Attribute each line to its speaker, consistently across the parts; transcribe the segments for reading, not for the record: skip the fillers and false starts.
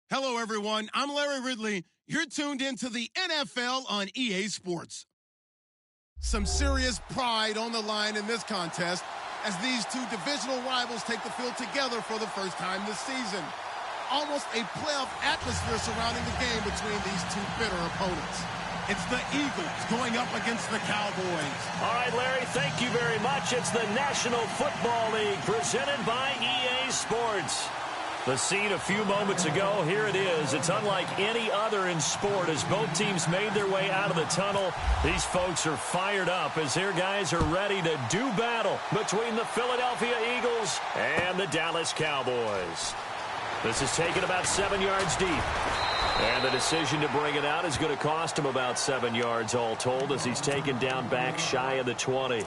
Speaker 1: Hello, everyone. I'm Larry Ridley. You're tuned into the NFL on EA Sports. Some serious pride on the line in this contest as these two divisional rivals take the field together for the first time this season. Almost a playoff atmosphere surrounding the game between these two bitter opponents. It's the Eagles going up against the Cowboys.
Speaker 2: All right, Larry, thank you very much. It's the National Football League presented by EA Sports. The scene a few moments ago, here it is. It's unlike any other in sport as both teams made their way out of the tunnel. These folks are fired up as their guys are ready to do battle between the Philadelphia Eagles and the Dallas Cowboys. This is taken about 7 yards deep. And the decision to bring it out is going to cost him about 7 yards all told as he's taken down back shy of the 20.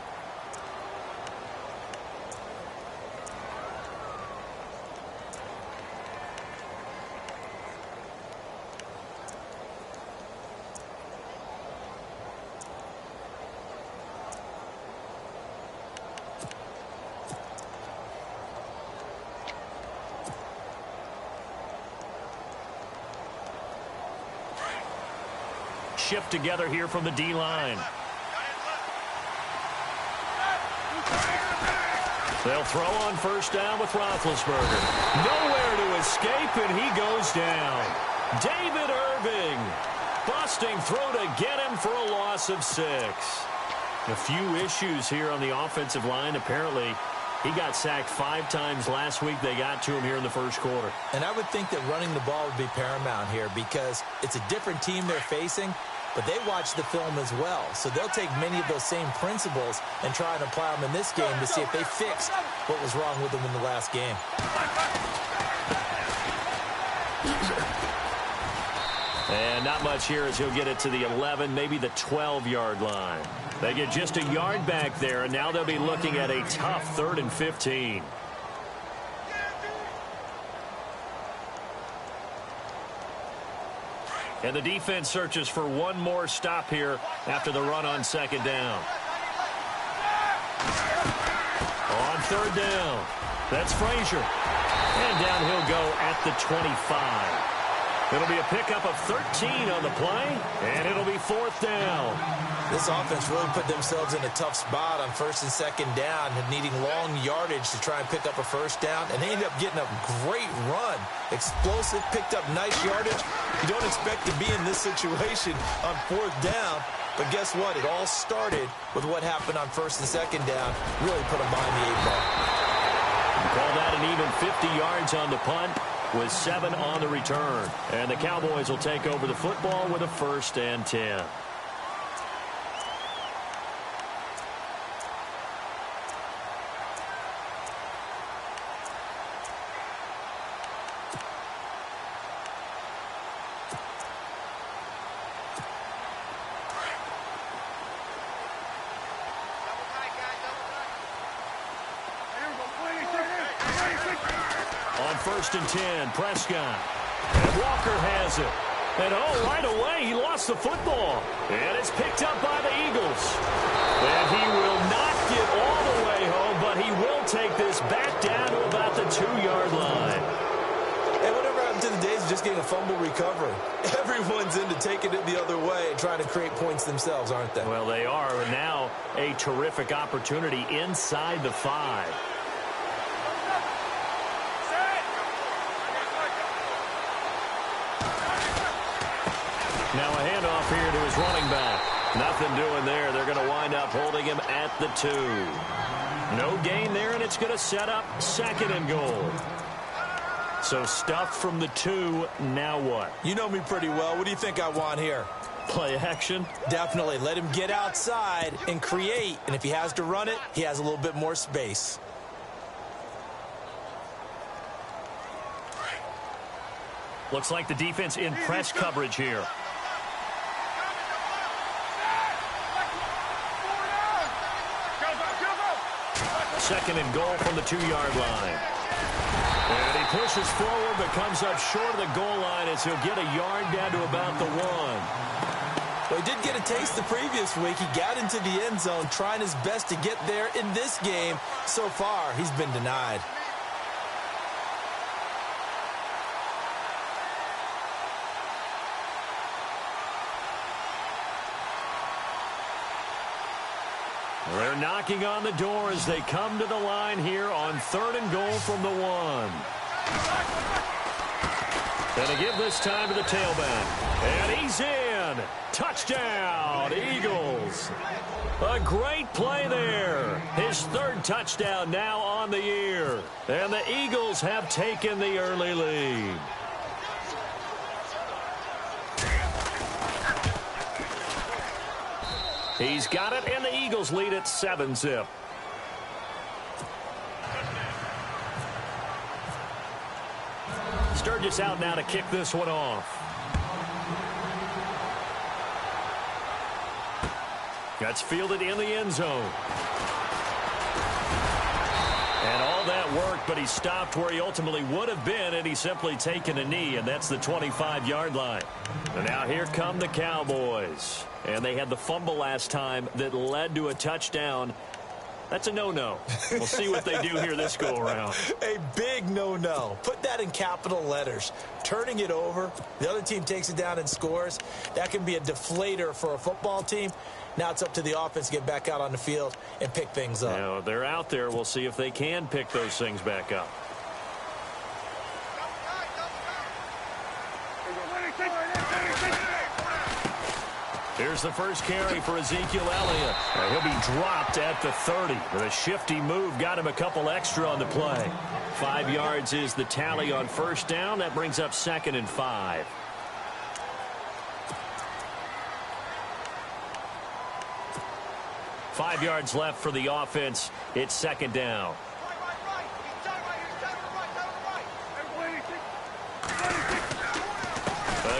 Speaker 2: Shift together here from the D-line. They'll throw on first down with Roethlisberger. Nowhere to escape, and he goes down. David Irving. Busting throw to get him for a loss of 6. A few issues here on the offensive line. Apparently, he got sacked 5 times last week. They got to him here in the first quarter.
Speaker 3: And I would think that running the ball would be paramount here because it's a different team they're facing, but they watch the film as well. So they'll take many of those same principles and try and apply them in this game to see if they fixed what was wrong with them in the last game.
Speaker 2: And not much here as he'll get it to the 11, maybe the 12-yard line. They get just a yard back there, and now they'll be looking at a tough 3rd and 15. And the defense searches for one more stop here after the run on second down. On 3rd down, that's Frazier. And down he'll go at the 25. It'll be a pickup of 13 on the play, and it'll be 4th down.
Speaker 3: This offense really put themselves in a tough spot on 1st and 2nd down, needing long yardage to try and pick up a first down, and they ended up getting a great run. Explosive, picked up nice yardage. You don't expect to be in this situation on 4th down, but guess what? It all started with what happened on 1st and 2nd down. Really put them behind the 8-ball.
Speaker 2: Call that an even 50 yards on the punt with 7 on the return. And the Cowboys will take over the football with a 1st and 10. On 1st and 10, Prescott. And Walker has it. And right away, he lost the football. And it's picked up by the Eagles. And he will not get all the way home, but he will take this back down to about the 2-yard line.
Speaker 3: And whatever happened to the days of just getting a fumble recovery? Everyone's into taking it the other way and trying to create points themselves, aren't they?
Speaker 2: Well, they are. And now a terrific opportunity inside the 5. Now a handoff here to his running back. Nothing doing there. They're going to wind up holding him at the 2. No gain there, and it's going to set up 2nd and goal. So stuffed from the 2. Now what?
Speaker 3: You know me pretty well. What do you think I want here?
Speaker 2: Play action?
Speaker 3: Definitely. Let him get outside and create. And if he has to run it, he has a little bit more space.
Speaker 2: Looks like the defense in press coverage here. Second and goal from the 2-yard line. And he pushes forward but comes up short of the goal line as he'll get a yard down to about the 1.
Speaker 3: Well, he did get a taste the previous week. He got into the end zone trying his best to get there in this game. So far, he's been denied.
Speaker 2: They're knocking on the door as they come to the line here on 3rd and goal from the 1. Going to give this time to the tailback. And he's in. Touchdown, Eagles. A great play there. His 3rd touchdown now on the year. And the Eagles have taken the early lead. He's got it, and the Eagles lead at 7-zip. Sturgis out now to kick this one off. That's fielded in the end zone. And all that work, but he stopped where he ultimately would have been, and he's simply taken a knee, and that's the 25-yard line. And now here come the Cowboys. And they had the fumble last time that led to a touchdown. That's a no-no. We'll see what they do here this go-around.
Speaker 3: A big no-no. Put that in capital letters. Turning it over, the other team takes it down and scores. That can be a deflator for a football team. Now it's up to the offense to get back out on the field and pick things up.
Speaker 2: Now, they're out there. We'll see if they can pick those things back up. Here's the first carry for Ezekiel Elliott. He'll be dropped at the 30. With a shifty move, got him a couple extra on the play. 5 yards is the tally on first down. That brings up 2nd and 5. Five yards left for the offense. It's 2nd down.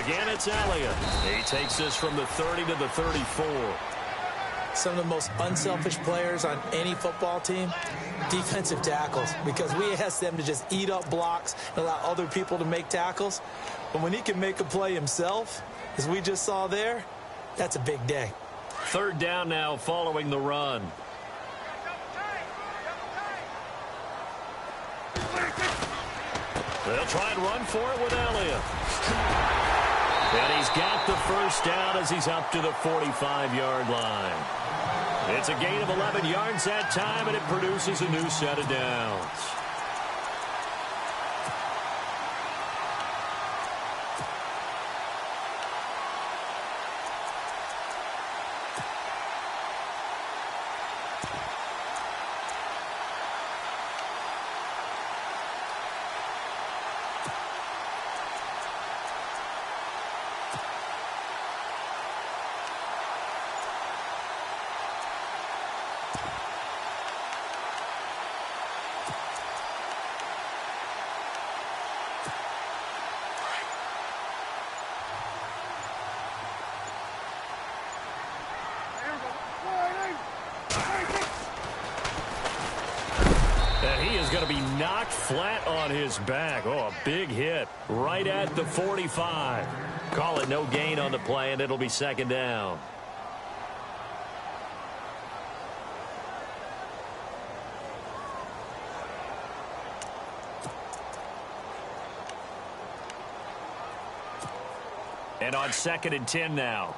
Speaker 2: Again, it's Elliott. He takes this from the 30 to the 34.
Speaker 3: Some of the most unselfish players on any football team, defensive tackles, because we ask them to just eat up blocks and allow other people to make tackles. But when he can make a play himself, as we just saw there, that's a big day.
Speaker 2: 3rd down now following the run. They'll try and run for it with Elliott. And he's got the first down as he's up to the 45-yard line. It's a gain of 11 yards that time, and it produces a new set of downs. He is going to be knocked flat on his back. Oh, a big hit right at the 45. Call it no gain on the play, and it'll be 2nd down. And on 2nd and 10 now.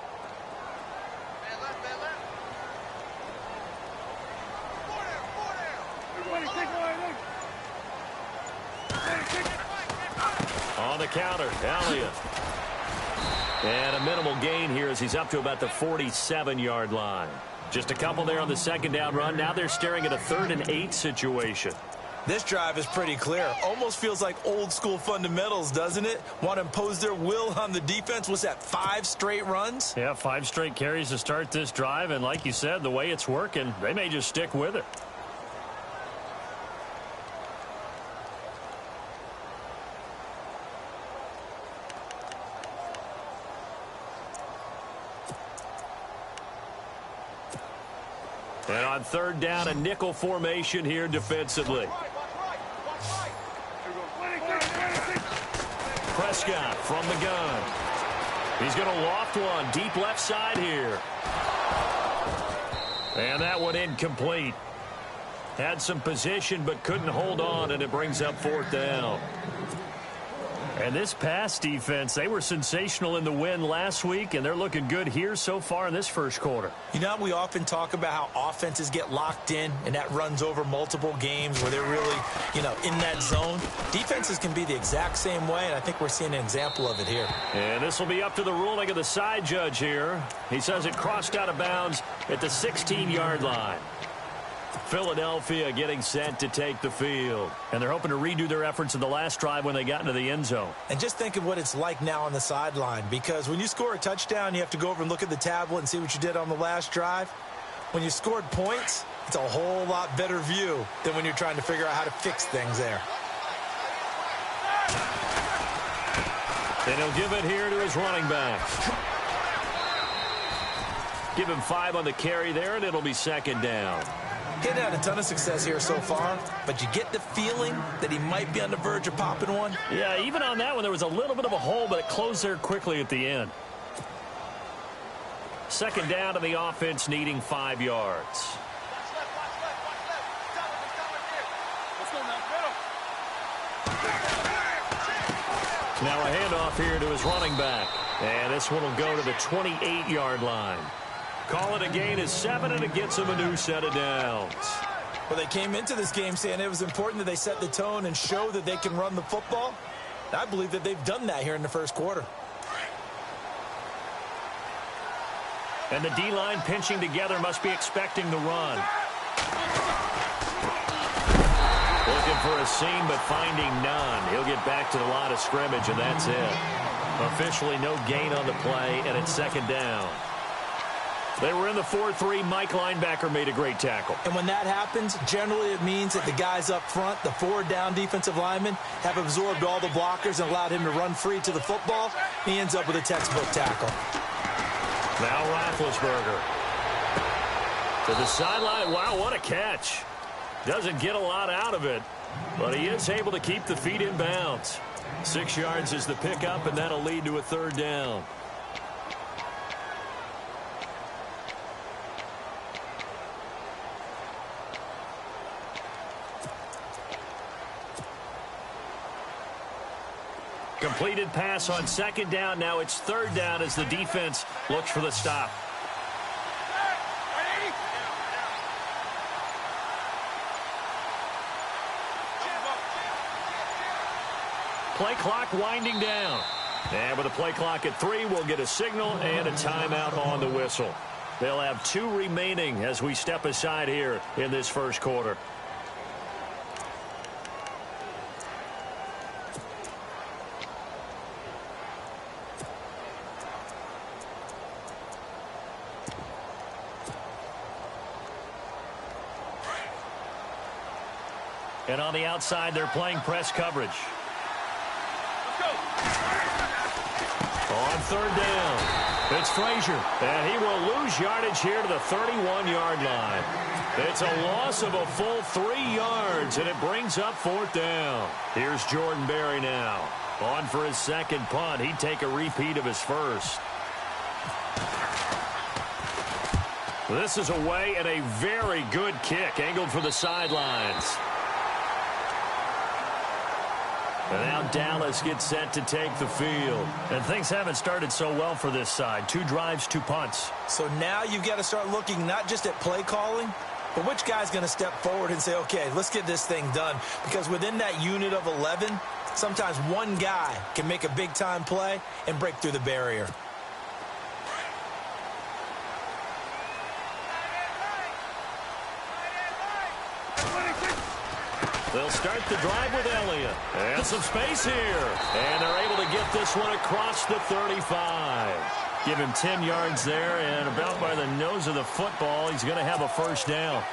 Speaker 2: On the counter, Elliott. And a minimal gain here as he's up to about the 47-yard line. Just a couple there on the 2nd down run. Now they're staring at a 3rd and 8 situation.
Speaker 3: This drive is pretty clear. Almost feels like old school fundamentals, doesn't it? Want to impose their will on the defense. Was that 5 straight runs?
Speaker 2: Yeah, 5 straight carries to start this drive. And like you said, the way it's working, they may just stick with it. And on 3rd down, a nickel formation here defensively. Prescott from the gun. He's going to loft one deep left side here. And that one incomplete. Had some position but couldn't hold on, and it brings up 4th down. And this pass defense, they were sensational in the win last week, and they're looking good here so far in this first quarter.
Speaker 3: You know, we often talk about how offenses get locked in, and that runs over multiple games where they're really, in that zone. Defenses can be the exact same way, and I think we're seeing an example of it here.
Speaker 2: And this will be up to the ruling of the side judge here. He says it crossed out of bounds at the 16-yard line. Philadelphia getting set to take the field. And they're hoping to redo their efforts in the last drive when they got into the end zone.
Speaker 3: And just think of what it's like now on the sideline, because when you score a touchdown, you have to go over and look at the tablet and see what you did on the last drive. When you scored points, it's a whole lot better view than when you're trying to figure out how to fix things there.
Speaker 2: And he'll give it here to his running back. Give him 5 on the carry there, and it'll be second down.
Speaker 3: He hadn't had a ton of success here so far, but you get the feeling that he might be on the verge of popping one.
Speaker 2: Yeah, even on that one, there was a little bit of a hole, but it closed there quickly at the end. Second down to the offense, needing 5 yards. Now a handoff here to his running back. And this one will go to the 28-yard line. Call it a gain of 7, and it gets him a new set of downs.
Speaker 3: Well, they came into this game saying it was important that they set the tone and show that they can run the football. I believe that they've done that here in the first quarter.
Speaker 2: And the D-line pinching together must be expecting the run. Looking for a seam, but finding none. He'll get back to the line of scrimmage, and that's it. Officially no gain on the play, and it's second down. They were in the 4-3. Mike linebacker made a great tackle.
Speaker 3: And when that happens, generally it means that the guys up front, the 4 down defensive linemen, have absorbed all the blockers and allowed him to run free to the football. He ends up with a textbook tackle.
Speaker 2: Now Roethlisberger. To the sideline. Wow, what a catch. Doesn't get a lot out of it, but he is able to keep the feet in bounds. 6 yards is the pickup, and that'll lead to a third down. Completed pass on second down. Now it's third down as the defense looks for the stop. Play clock winding down. And with a play clock at 3, we'll get a signal and a timeout on the whistle. They'll have 2 remaining as we step aside here in this first quarter. And on the outside, they're playing press coverage. On third down, it's Frazier, and he will lose yardage here to the 31-yard line. It's a loss of a full 3 yards, and it brings up fourth down. Here's Jordan Berry now. On for his second punt. He'd take a repeat of his first. This is away, and a very good kick angled for the sidelines. And now Dallas gets set to take the field. And things haven't started so well for this side. 2 drives, 2 punts.
Speaker 3: So now you've got to start looking not just at play calling, but which guy's going to step forward and say, okay, let's get this thing done. Because within that unit of 11, sometimes one guy can make a big-time play and break through the barrier.
Speaker 2: They'll start the drive with Elliott. And some space here. And they're able to get this one across the 35. Give him 10 yards there, and about by the nose of the football, he's going to have a first down.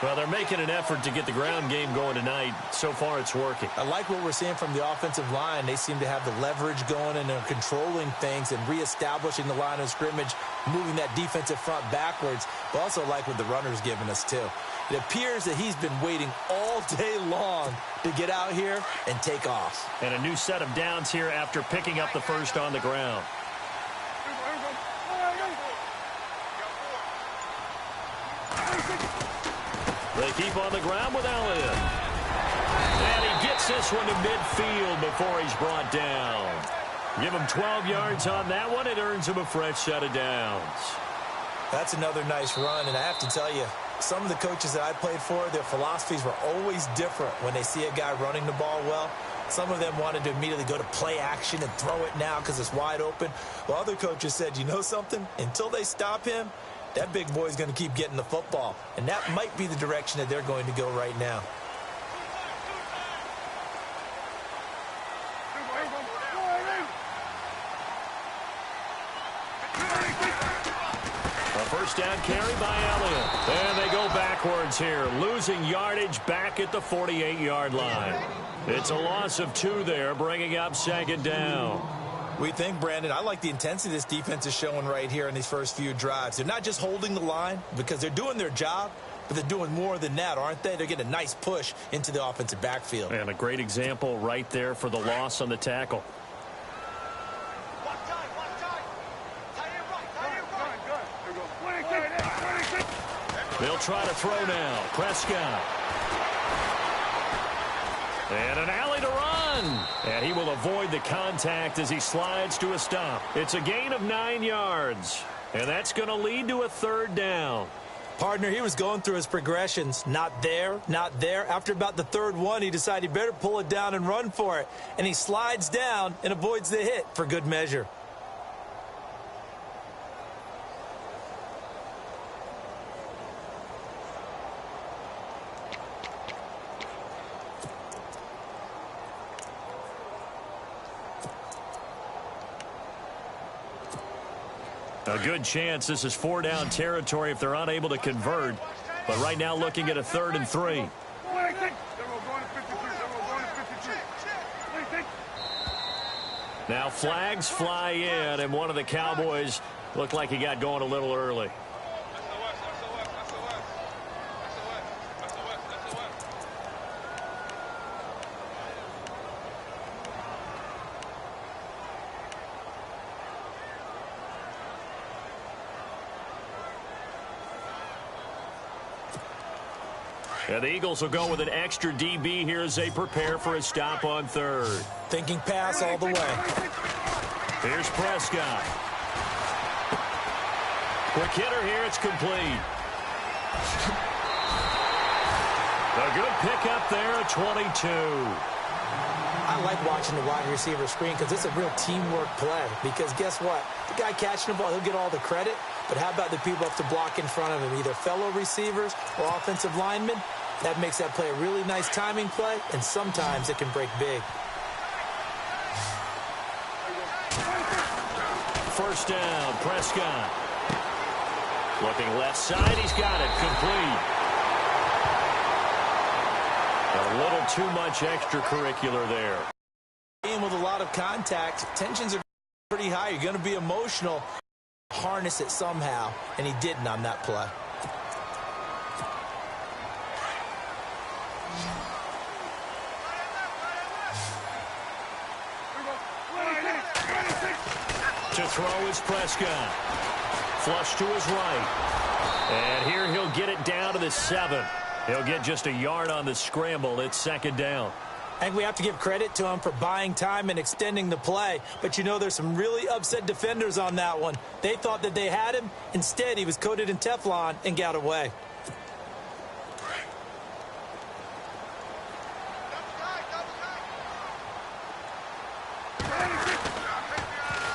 Speaker 2: Well, they're making an effort to get the ground game going tonight. So far, it's working.
Speaker 3: I like what we're seeing from the offensive line. They seem to have the leverage going, and they're controlling things and reestablishing the line of scrimmage, moving that defensive front backwards. But also like what the runner's giving us, too. It appears that he's been waiting all day long to get out here and take off.
Speaker 2: And a new set of downs here after picking up the first on the ground. They keep on the ground with Elliott. And he gets Gets this one to midfield before he's brought down. Give him 12 yards on that one. It earns him a fresh set of downs.
Speaker 3: That's another nice run, and I have to tell you, some of the coaches that I played for, their philosophies were always different when they see a guy running the ball well. Some of them wanted to immediately go to play action and throw it now because it's wide open. While other coaches said, you know something? Until they stop him, that big boy's going to keep getting the football. And that might be the direction that they're going to go right now.
Speaker 2: First down carry by Elliott. And they go backwards here, losing yardage back at the 48-yard line. It's a loss of 2 there, bringing up second down.
Speaker 3: We think, Brandon, I like the intensity this defense is showing right here in these first few drives. They're not just holding the line because they're doing their job, but they're doing more than that, aren't they? They're getting a nice push into the offensive backfield.
Speaker 2: And a great example right there for the loss on the tackle. They'll try to throw now. Prescott. And an alley to run. And he will avoid the contact as he slides to a stop. It's a gain of 9 yards. And that's going to lead to a third down.
Speaker 3: Partner, he was going through his progressions. Not there, not there. After about the third one, he decided he better pull it down and run for it. And he slides down and avoids the hit for good measure.
Speaker 2: A good chance this is 4-down territory if they're unable to convert. But right now looking at a 3rd and 3. Now flags fly in, and one of the Cowboys looked like he got going a little early. And the Eagles will go with an extra DB here as they prepare for a stop on 3rd.
Speaker 3: Thinking pass all the way.
Speaker 2: Here's Prescott. Quick hitter here. It's complete. A good pickup there at 22.
Speaker 3: I like watching the wide receiver screen because it's a real teamwork play. Because guess what? The guy catching the ball, he'll get all the credit. But how about the people up to block in front of him, either fellow receivers or offensive linemen? That makes that play a really nice timing play, and sometimes it can break big.
Speaker 2: First down, Prescott. Looking left side, he's got it, complete. A little too much extracurricular there.
Speaker 3: Game with a lot of contact, tensions are pretty high. You're going to be emotional. Harness it somehow, and he didn't on that play.
Speaker 2: To throw is Prescott. Flush to his right. And here he'll get it down to the 7. He'll get just a yard on the scramble. It's second down.
Speaker 3: I think we have to give credit to him for buying time and extending the play. But, you know, there's some really upset defenders on that one. They thought that they had him. Instead, he was coated in Teflon and got away.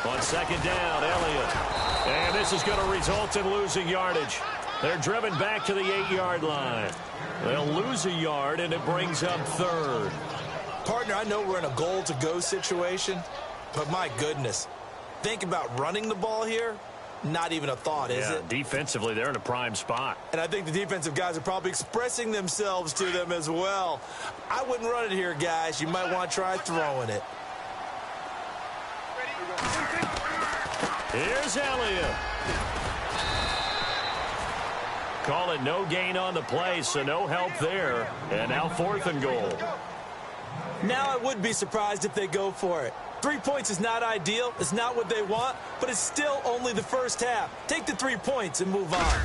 Speaker 2: On second down, Elliott. And this is going to result in losing yardage. They're driven back to the 8-yard line. They'll lose a yard, and it brings up 3rd.
Speaker 3: Partner, I know we're in a goal-to-go situation, but my goodness, think about running the ball here. Not even a thought, is it?
Speaker 2: Defensively, they're in a prime spot.
Speaker 3: And I think the defensive guys are probably expressing themselves to them as well. I wouldn't run it here, guys. You might want to try throwing it.
Speaker 2: Here's Elliott. Call it no gain on the play, so no help there. And now 4th and goal.
Speaker 3: Now I would be surprised if they go for it. 3 points is not ideal. It's not what they want, but it's still only the first half. Take the 3 points and move on.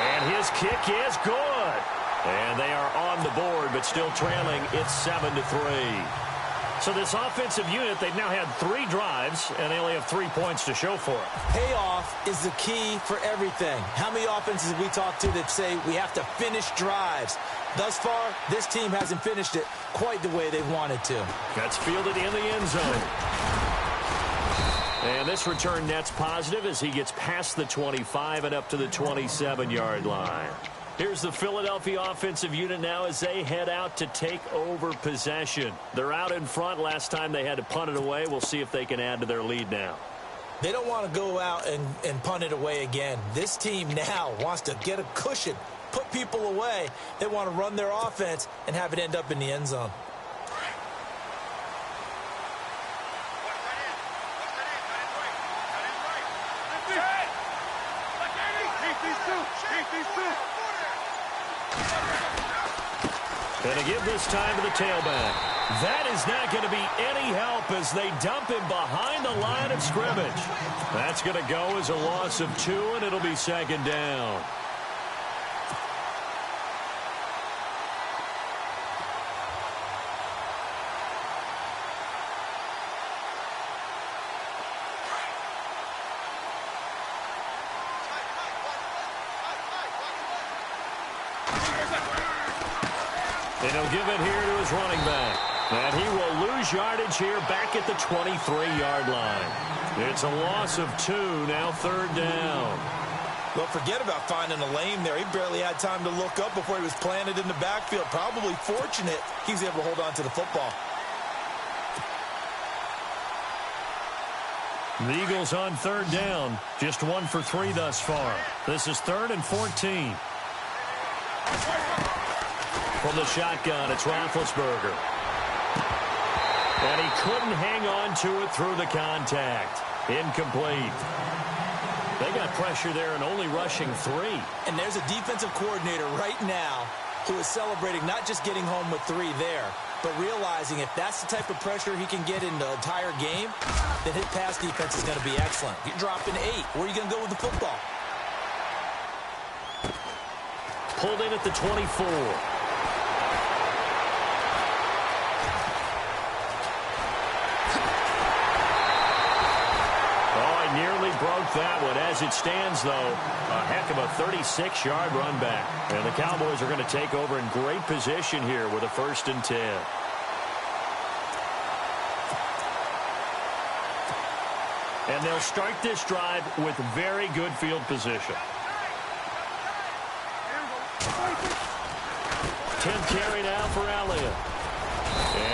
Speaker 2: And his kick is good. And they are on the board, but still trailing. It's 7-3. So this offensive unit, they've now had 3 drives, and they only have 3 points to show for it.
Speaker 3: Payoff is the key for everything. How many offenses have we talked to that say we have to finish drives? Thus far, this team hasn't finished it quite the way they wanted to.
Speaker 2: That's fielded in the end zone. And this return net's positive as he gets past the 25 and up to the 27-yard line. Here's the Philadelphia offensive unit now as they head out to take over possession. They're out in front. Last time they had to punt it away. We'll see if they can add to their lead now.
Speaker 3: They don't want to go out and punt it away again. This team now wants to get a cushion, put people away. They want to run their offense and have it end up in the end zone.
Speaker 2: And to give this time to the tailback. That is not going to be any help as they dump him behind the line of scrimmage. That's going to go as a loss of 2, and it'll be second down. And he'll give it here to his running back. And he will lose yardage here back at the 23-yard line. It's a loss of 2, now third down.
Speaker 3: Well, forget about finding a lane there. He barely had time to look up before he was planted in the backfield. Probably fortunate he was able to hold on to the football.
Speaker 2: The Eagles on third down. Just 1 for 3 thus far. This is 3rd and 14. From the shotgun, it's Roethlisberger. And he couldn't hang on to it through the contact. Incomplete. They got pressure there and only rushing 3.
Speaker 3: And there's a defensive coordinator right now who is celebrating not just getting home with 3 there, but realizing if that's the type of pressure he can get in the entire game, then his pass defense is going to be excellent. You're dropping 8. Where are you going to go with the football?
Speaker 2: Pulled in at the 24. Nearly broke that one. As it stands, though, a heck of a 36-yard run back. And the Cowboys are going to take over in great position here with a 1st and 10. And they'll start this drive with very good field position. 10th carry now for Elliott.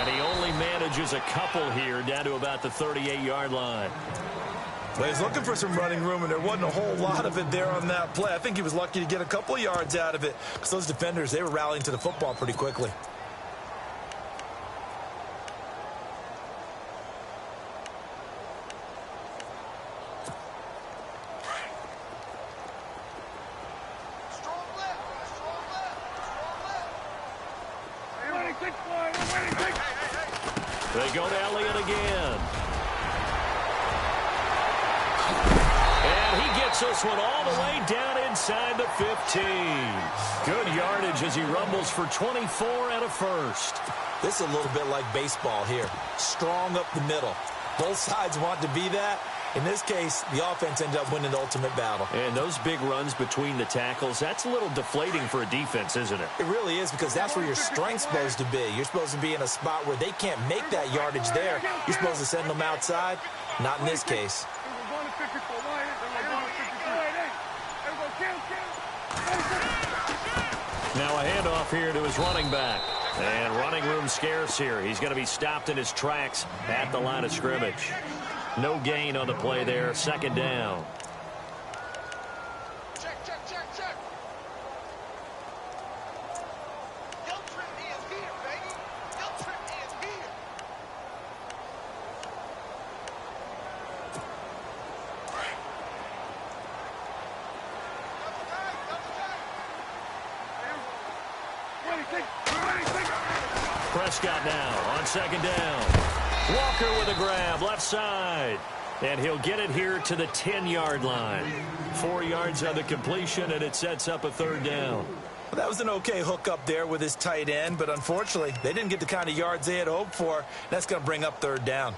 Speaker 2: And he only manages a couple here down to about the 38-yard line.
Speaker 3: Well, he's looking for some running room, and there wasn't a whole lot of it there on that play. I think he was lucky to get a couple of yards out of it because those defenders, they were rallying to the football pretty quickly.
Speaker 2: They go to Elliott again. This one all the way down inside the 15. Good yardage as he rumbles for 24 and a 1st.
Speaker 3: This is a little bit like baseball here. Strong up the middle. Both sides want to be that. In this case, the offense ended up winning the ultimate battle.
Speaker 2: And those big runs between the tackles, that's a little deflating for a defense, isn't it?
Speaker 3: It really is, because that's where your strength's supposed to be. You're supposed to be in a spot where they can't make that yardage there. You're supposed to send them outside. Not in this case.
Speaker 2: Now a handoff here to his running back. And running room scarce here. He's going to be stopped in his tracks at the line of scrimmage. No gain on the play there. 2nd down. Prescott now on 2nd down. Walker with a grab, left side. And he'll get it here to the 10-yard line. 4 yards on the completion, and it sets up a 3rd down.
Speaker 3: Well, that was an okay hook up there with his tight end, but unfortunately, they didn't get the kind of yards they had hoped for. That's going to bring up third down.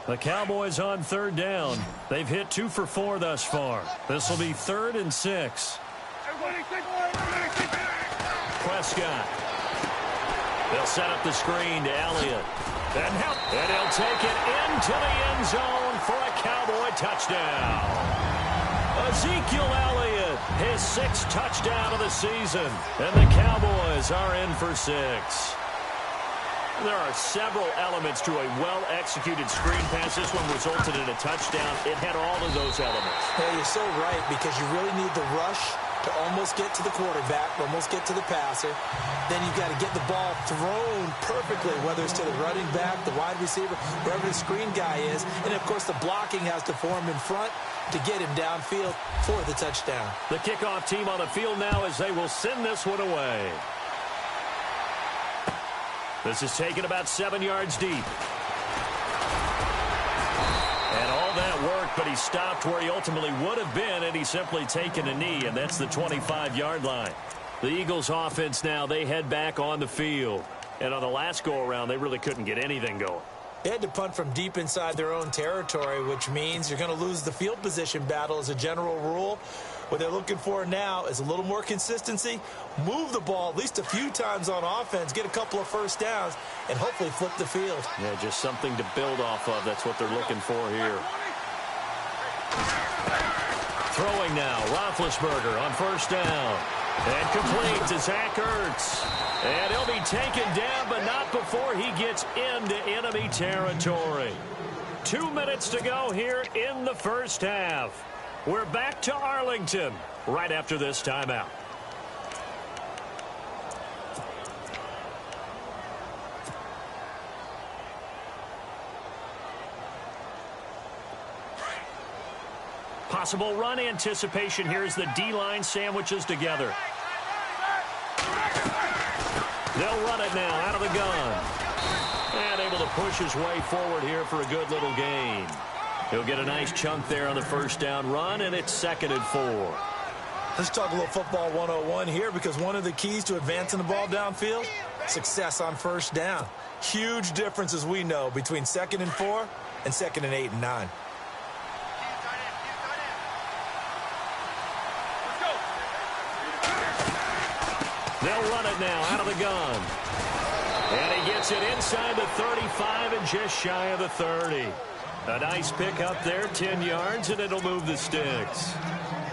Speaker 2: The Cowboys on third down. They've hit 2 for 4 thus far. This will be 3rd and 6. Prescott. They'll set up the screen to Elliott. And he'll take it into the end zone for a Cowboy touchdown. Ezekiel Elliott, his 6th touchdown of the season. And the Cowboys are in for 6. There are several elements to a well-executed screen pass. This one resulted in a touchdown. It had all of those elements.
Speaker 3: Yeah, you're so right, because you really need the rush to almost get to the quarterback, almost get to the passer. Then you've got to get the ball thrown perfectly, whether it's to the running back, the wide receiver, wherever the screen guy is. And, of course, the blocking has to form in front to get him downfield for the touchdown.
Speaker 2: The kickoff team on the field now as they will send this one away. This is taken about 7 yards deep. And all that work, but he stopped where he ultimately would have been, and he's simply taken a knee, and that's the 25-yard line. The Eagles offense now, they head back on the field. And on the last go-around, they really couldn't get anything going.
Speaker 3: They had to punt from deep inside their own territory, which means you're going to lose the field position battle as a general rule. What they're looking for now is a little more consistency, move the ball at least a few times on offense, get a couple of first downs, and hopefully flip the field.
Speaker 2: Yeah, just something to build off of. That's what they're looking for here. Throwing now, Roethlisberger on first down. And complete to Zach Ertz. And he'll be taken down, but not before he gets into enemy territory. 2 minutes to go here in the first half. We're back to Arlington right after this timeout. Possible run anticipation here as the D-line sandwiches together. They'll run it now out of the gun. And able to push his way forward here for a good little gain. He'll get a nice chunk there on the first down run, and it's 2nd and 4.
Speaker 3: Let's talk a little football 101 here, because one of the keys to advancing the ball downfield, success on first down. Huge difference, as we know, between 2nd and 4 and 2nd and 8 and 9.
Speaker 2: They'll run it now out of the gun. And he gets it inside the 35 and just shy of the 30. A nice pickup there, 10 yards, and it'll move the sticks.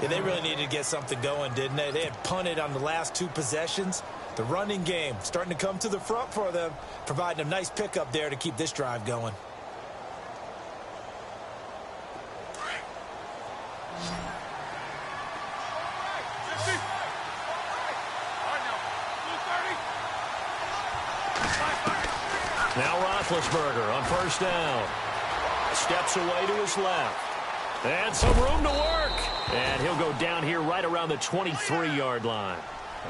Speaker 3: Yeah, they really needed to get something going, didn't they? They had punted on the last 2 possessions. The running game starting to come to the front for them, providing a nice pickup there to keep this drive going.
Speaker 2: Now Roethlisberger on first down. Steps away to his left. And some room to work. And he'll go down here right around the 23-yard line.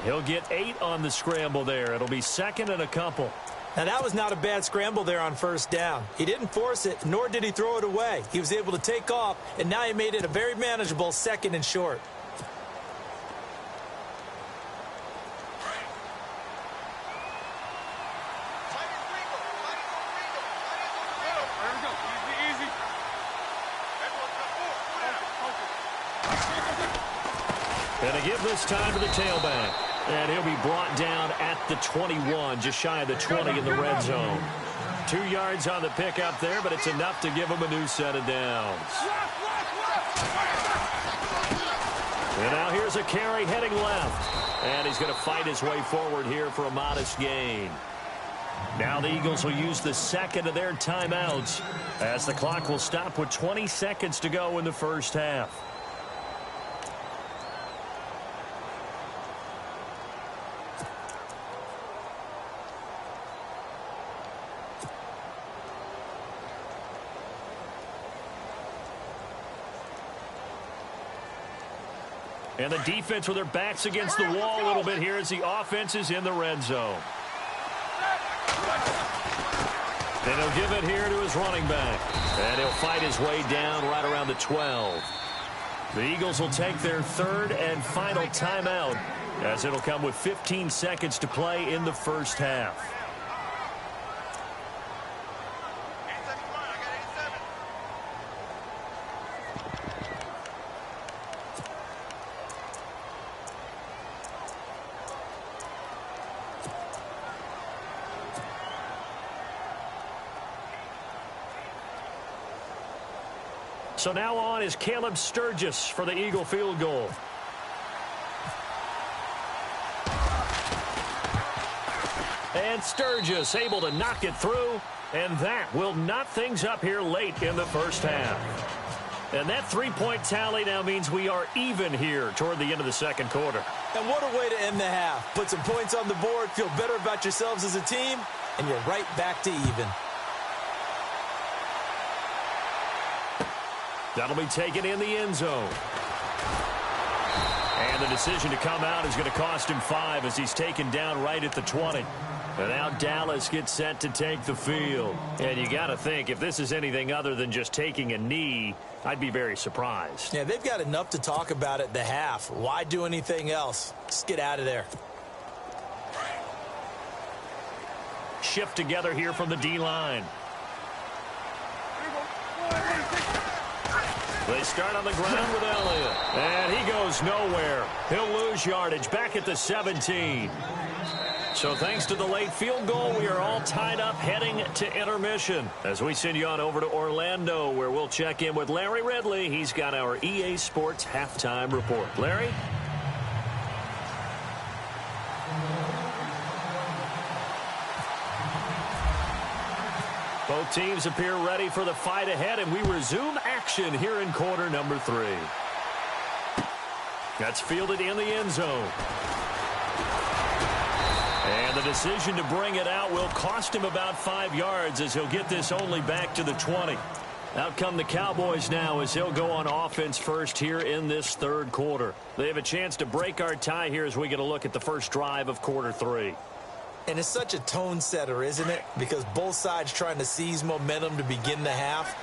Speaker 2: He'll get 8 on the scramble there. It'll be 2nd and a couple.
Speaker 3: Now, that was not a bad scramble there on first down. He didn't force it, nor did he throw it away. He was able to take off, and now he made it a very manageable 2nd and short.
Speaker 2: And they give this time to the tailback. And he'll be brought down at the 21, just shy of the 20 in the red zone. 2 yards on the pickup there, but it's enough to give him a new set of downs. And now here's a carry heading left. And he's going to fight his way forward here for a modest gain. Now the Eagles will use the 2nd of their timeouts as the clock will stop with 20 seconds to go in the first half. And the defense with their backs against the wall a little bit here as the offense is in the red zone. And he'll give it here to his running back. And he'll fight his way down right around the 12. The Eagles will take their third and final timeout, as it'll come with 15 seconds to play in the first half. So now on is Caleb Sturgis for the Eagle field goal. And Sturgis able to knock it through, and that will knot things up here late in the first half. And that three-point tally now means we are even here toward the end of the second quarter.
Speaker 3: And what a way to end the half. Put some points on the board, feel better about yourselves as a team, and you're right back to even.
Speaker 2: That'll be taken in the end zone. And the decision to come out is going to cost him 5 as he's taken down right at the 20. And now Dallas gets set to take the field. And you got to think, if this is anything other than just taking a knee, I'd be very surprised.
Speaker 3: Yeah, they've got enough to talk about at the half. Why do anything else? Just get out of there.
Speaker 2: Shift together here from the D-line. They start on the ground with Elliott. And he goes nowhere. He'll lose yardage back at the 17. So thanks to the late field goal, we are all tied up heading to intermission. As we send you on over to Orlando, where we'll check in with Larry Ridley. He's got our EA Sports halftime report. Larry? Both teams appear ready for the fight ahead, and we resume action here in quarter number 3. That's fielded in the end zone. And the decision to bring it out will cost him about 5 yards as he'll get this only back to the 20. Out come the Cowboys now as he'll go on offense first here in this third quarter. They have a chance to break our tie here as we get a look at the first drive of quarter 3.
Speaker 3: And it's such a tone setter, isn't it? Because both sides trying to seize momentum to begin the half.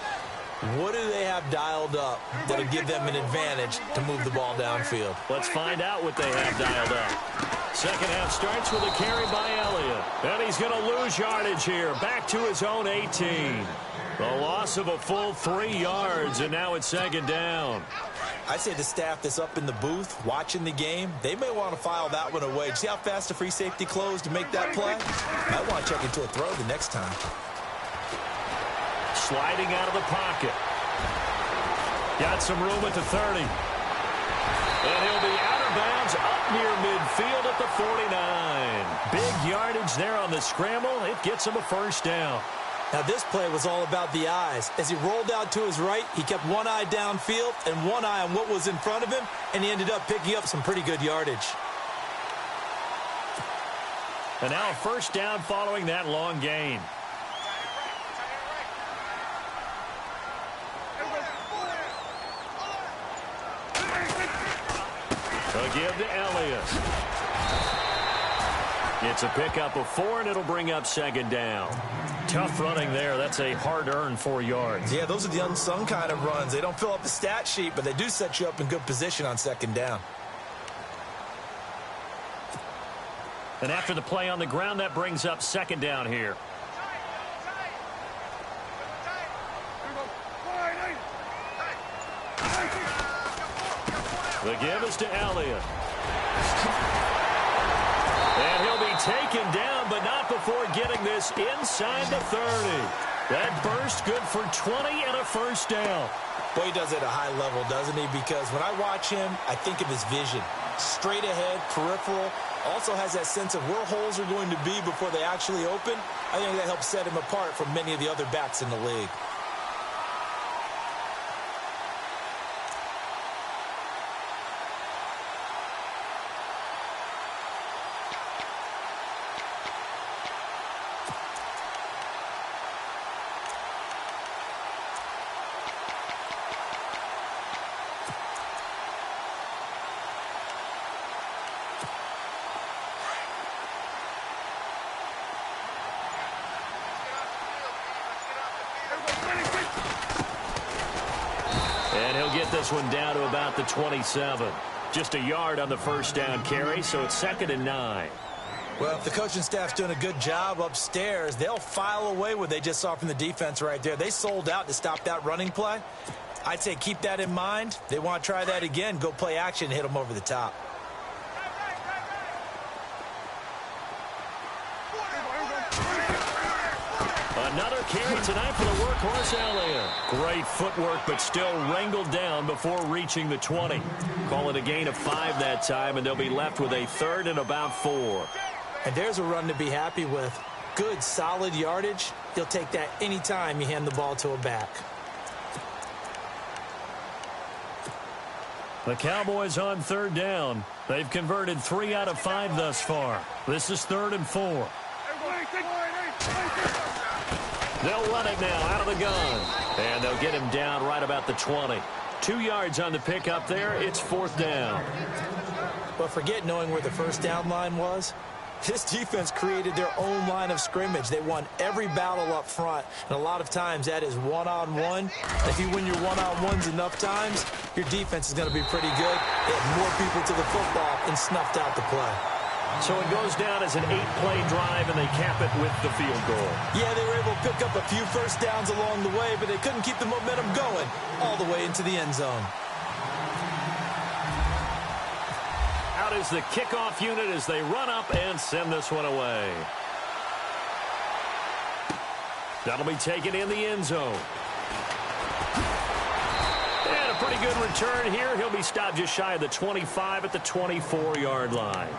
Speaker 3: What do they have dialed up that'll give them an advantage to move the ball downfield?
Speaker 2: Let's find out what they have dialed up. Second half starts with a carry by Elliott. And he's going to lose yardage here. Back to his own 18. The loss of a full 3 yards, and now it's second down.
Speaker 3: I say the staff that's up in the booth watching the game, they may want to file that one away. See how fast the free safety closed to make that play? Might want to check into a throw the next time.
Speaker 2: Sliding out of the pocket. Got some room at the 30. And he'll be out of bounds up near midfield at the 49. Big yardage there on the scramble. It gets him a first down.
Speaker 3: Now, this play was all about the eyes. As he rolled out to his right, he kept one eye downfield and one eye on what was in front of him, and he ended up picking up some pretty good yardage.
Speaker 2: And now a first down following that long gain. A give to Elliott. It's a pickup of 4, and it'll bring up second down. Tough running there. That's a hard-earned 4 yards.
Speaker 3: Yeah, those are the unsung kind of runs. They don't fill up the stat sheet, but they do set you up in good position on second down.
Speaker 2: And after the play on the ground, that brings up second down here. The give is to Elliott. And he'll be taken down, but not before getting this inside the 30. That burst good for 20 and a first down.
Speaker 3: Boy, he does it at a high level, doesn't he? Because when I watch him, I think of his vision. Straight ahead, peripheral. Also has that sense of where holes are going to be before they actually open. I think that helps set him apart from many of the other backs in the league.
Speaker 2: And he'll get this one down to about the 27. Just a yard on the first down carry, so it's 2nd and 9.
Speaker 3: Well, if the coaching staff's doing a good job upstairs, they'll file away what they just saw from the defense right there. They sold out to stop that running play. I'd say keep that in mind. They want to try that again. Go play action, hit them over the top.
Speaker 2: Another carry tonight for the workhorse Elliott. Great footwork, but still wrangled down before reaching the 20. Call it a gain of 5 that time, and they'll be left with a 3rd and about 4.
Speaker 3: And there's a run to be happy with. Good, solid yardage. You'll take that anytime you hand the ball to a back.
Speaker 2: The Cowboys on 3rd down. They've converted 3 out of 5 thus far. This is 3rd and 4. They'll run it now out of the gun. And they'll get him down right about the 20. 2 yards on the pickup there. It's 4th down.
Speaker 3: But forget knowing where the first down line was. This defense created their own line of scrimmage. They won every battle up front, and a lot of times that is one-on-one. If you win your one-on-ones enough times, your defense is going to be pretty good. They had more people to the football and snuffed out the play.
Speaker 2: So it goes down as an 8-play drive, and they cap it with the field goal.
Speaker 3: Yeah, they were able to pick up a few first downs along the way, but they couldn't keep the momentum going all the way into the end zone.
Speaker 2: Out is the kickoff unit as they run up and send this one away. That'll be taken in the end zone. And a pretty good return here. He'll be stopped just shy of the 25 at the 24-yard line.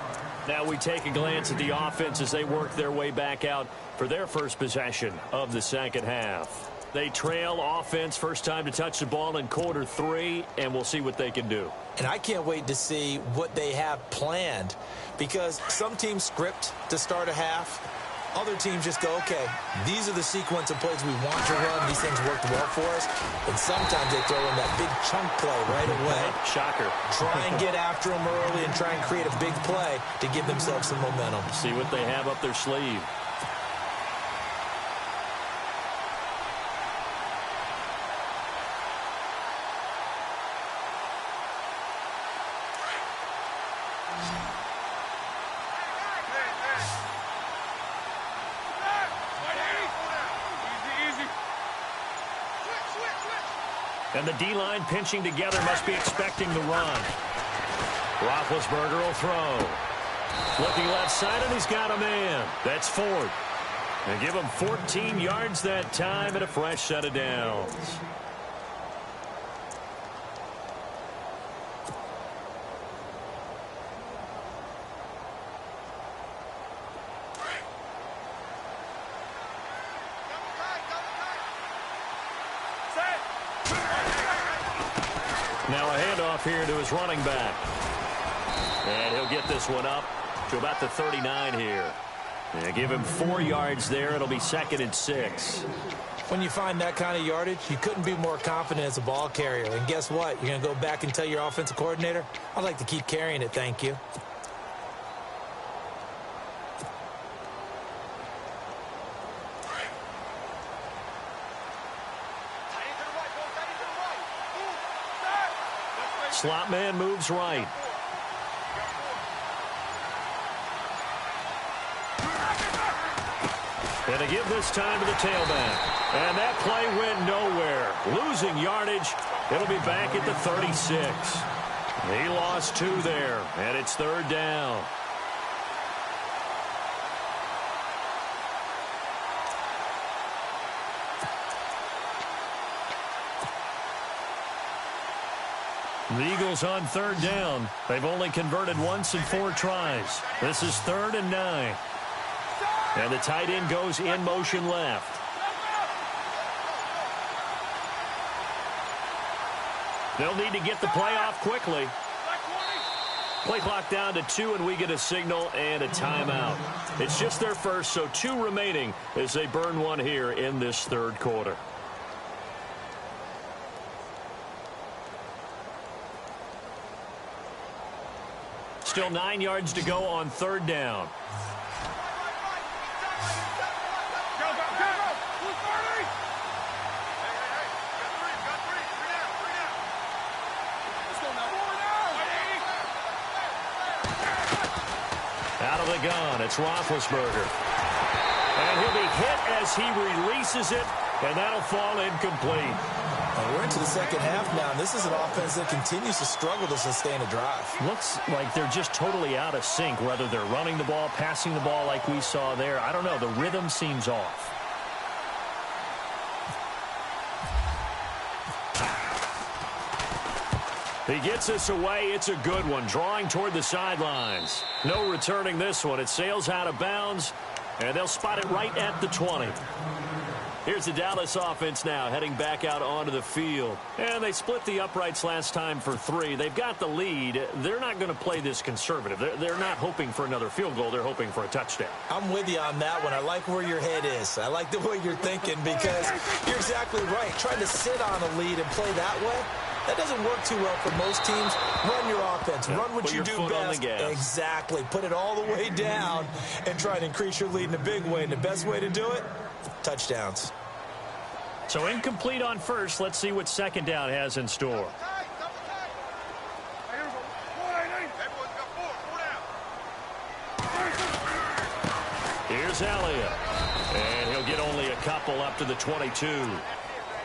Speaker 2: Now we take a glance at the offense as they work their way back out for their first possession of the second half. They trail offense first time to touch the ball in quarter 3, and we'll see what they can do.
Speaker 3: And I can't wait to see what they have planned, because some teams script to start a half. Other teams just go, okay, these are the sequence of plays we want to run. These things worked well for us. And sometimes they throw in that big chunk play right away.
Speaker 2: Shocker.
Speaker 3: Try and get after them early and try and create a big play to give themselves some momentum.
Speaker 2: See what they have up their sleeve. And the D-line pinching together must be expecting the run. Roethlisberger will throw. Looking left side, and he's got a man. That's Ford. And give him 14 yards that time and a fresh set of downs. Now a handoff here to his running back. And he'll get this one up to about the 39 here. And give him 4 yards there. It'll be 2nd and 6.
Speaker 3: When you find that kind of yardage, you couldn't be more confident as a ball carrier. And guess what? You're going to go back and tell your offensive coordinator, I'd like to keep carrying it, thank you.
Speaker 2: Slot man moves right. And to give this time to the tailback. And that play went nowhere. Losing yardage. It'll be back at the 36. He lost 2 there, and it's 3rd down. The Eagles on 3rd down. They've only converted once in 4 tries. This is 3rd and 9. And the tight end goes in motion left. They'll need to get the play off quickly. Play clock down to 2, and we get a signal and a timeout. It's just their first, so 2 remaining as they burn one here in this 3rd quarter. Still 9 yards to go on 3rd down. gone. It's Roethlisberger. And he'll be hit as he releases it, and that'll fall incomplete.
Speaker 3: We're into the second half now, and this is an offense that continues to struggle to sustain a drive.
Speaker 2: Looks like they're just totally out of sync, whether they're running the ball, passing the ball like we saw there. I don't know. The rhythm seems off. He gets this away. It's a good one, drawing toward the sidelines. No returning this one. It sails out of bounds, and they'll spot it right at the 20. Here's the Dallas offense now heading back out onto the field. And they split the uprights last time for 3. They've got the lead. They're not going to play this conservative. They're not hoping for another field goal. They're hoping for a touchdown.
Speaker 3: I'm with you on that one. I like where your head is. I like the way you're thinking because you're exactly right. Trying to sit on a lead and play that way, that doesn't work too well for most teams. Run your offense.
Speaker 2: Yeah,
Speaker 3: run what you do best. Exactly. Put it all the way down and try to increase your lead in a big way. And the best way to do it, touchdowns.
Speaker 2: So incomplete on first. Let's see what second down has in store. Here's Elliott. And he'll get only a couple up to the 22.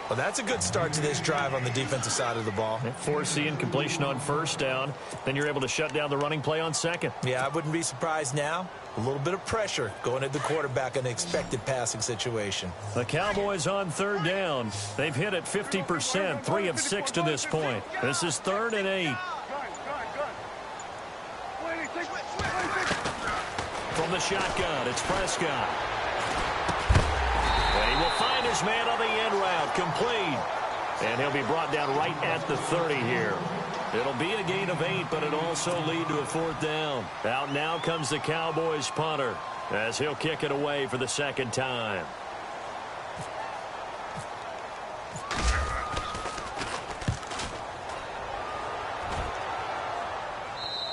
Speaker 3: Well, that's a good start to this drive on the defensive side of the ball.
Speaker 2: Force the incompletion on first down. Then you're able to shut down the running play on second.
Speaker 3: Yeah, I wouldn't be surprised now. A little bit of pressure going at the quarterback in an expected passing situation.
Speaker 2: The Cowboys on third down. They've hit it 50%, 3 of 6 to this point. This is 3rd and 8. From the shotgun, it's Prescott. And he will find his man on the end route, complete. And he'll be brought down right at the 30 here. It'll be a gain of 8, but it'll also lead to a 4th down. Out now comes the Cowboys punter as he'll kick it away for the second time.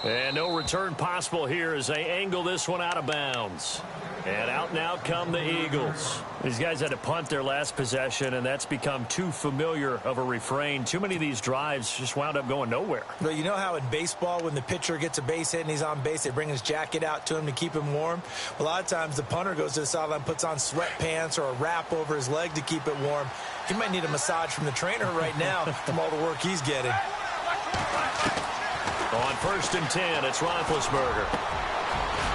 Speaker 2: And no return possible here as they angle this one out of bounds. And out now come the Eagles. These guys had to punt their last possession, and that's become too familiar of a refrain. Too many of these drives just wound up going nowhere.
Speaker 3: Well, you know how in baseball when the pitcher gets a base hit and he's on base, they bring his jacket out to him to keep him warm? A lot of times the punter goes to the sideline, puts on sweatpants or a wrap over his leg to keep it warm. He might need a massage from the trainer right now from all the work he's getting.
Speaker 2: On 1st and 10, it's Roethlisberger.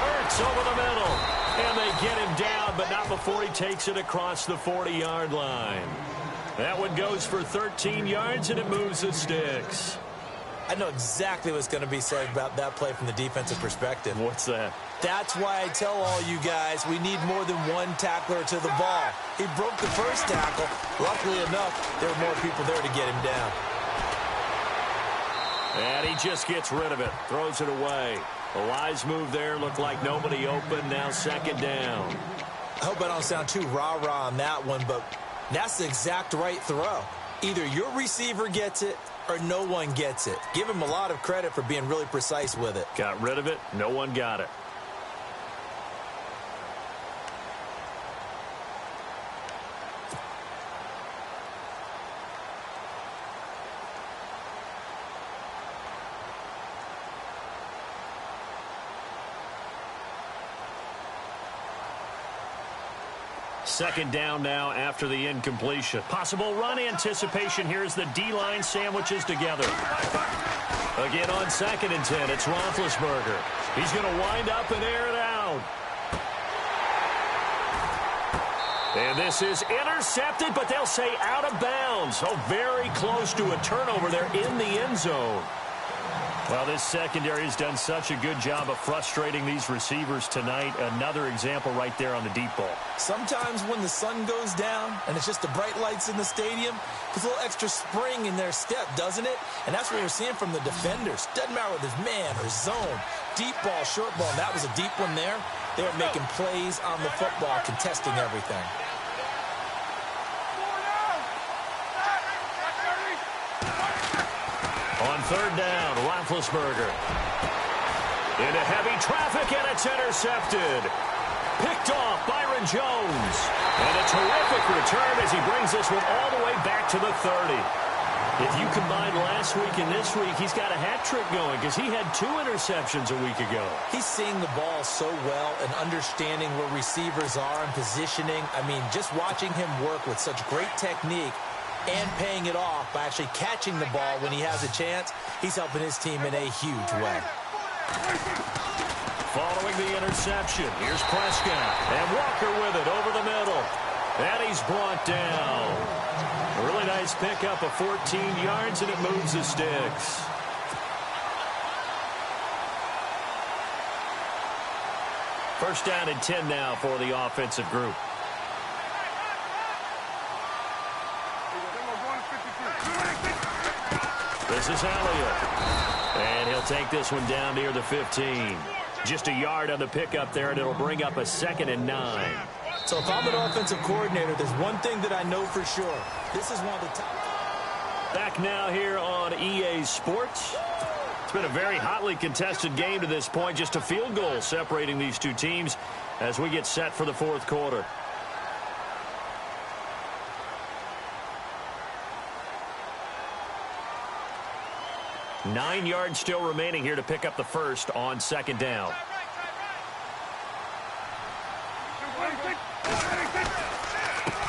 Speaker 2: Hurts over the middle. And they get him down, but not before he takes it across the 40-yard line. That one goes for 13 yards, and it moves the sticks.
Speaker 3: I know exactly what's going to be said about that play from the defensive perspective.
Speaker 2: What's that?
Speaker 3: That's why I tell all you guys we need more than one tackler to the ball. He broke the first tackle. Luckily enough, there were more people there to get him down.
Speaker 2: And he just gets rid of it, throws it away. A wise move there, looked like nobody open, now second down.
Speaker 3: I hope I don't sound too rah-rah on that one, but that's the exact right throw. Either your receiver gets it or no one gets it. Give him a lot of credit for being really precise with it.
Speaker 2: Got rid of it, no one got it. Second down now after the incompletion. Possible run anticipation here as the D-line sandwiches together. Again on 2nd and 10, it's Roethlisberger. He's going to wind up and air it out. And this is intercepted, but they'll say out of bounds. So very close to a turnover there in the end zone. Well, this secondary has done such a good job of frustrating these receivers tonight. Another example right there on the deep ball.
Speaker 3: Sometimes when the sun goes down and it's just the bright lights in the stadium, there's a little extra spring in their step, doesn't it? And that's what we're seeing from the defenders. Doesn't matter whether it's man or zone, deep ball, short ball. And that was a deep one there. They were making plays on the football, contesting everything.
Speaker 2: On 3rd down, Roethlisberger. Into heavy traffic, and it's intercepted. Picked off Byron Jones. And a terrific return as he brings this one all the way back to the 30. If you combine last week and this week, he's got a hat trick going because he had 2 interceptions a week ago.
Speaker 3: He's seeing the ball so well and understanding where receivers are and positioning. I mean, just watching him work with such great technique and paying it off by actually catching the ball when he has a chance, he's helping his team in a huge way.
Speaker 2: Following the interception, here's Prescott. And Walker with it over the middle. And he's brought down. A really nice pickup of 14 yards, and it moves the sticks. First down and 10 now for the offensive group. This is Elliott. And he'll take this one down near the 15. Just a yard on the pickup there, and it'll bring up a 2nd and 9.
Speaker 3: So if I'm an offensive coordinator, there's one thing that I know for sure. This is one of the top.
Speaker 2: Back now here on EA Sports. It's been a very hotly contested game to this point. Just a field goal separating these two teams as we get set for the 4th quarter. Nine yards still remaining here to pick up the first on 2nd down.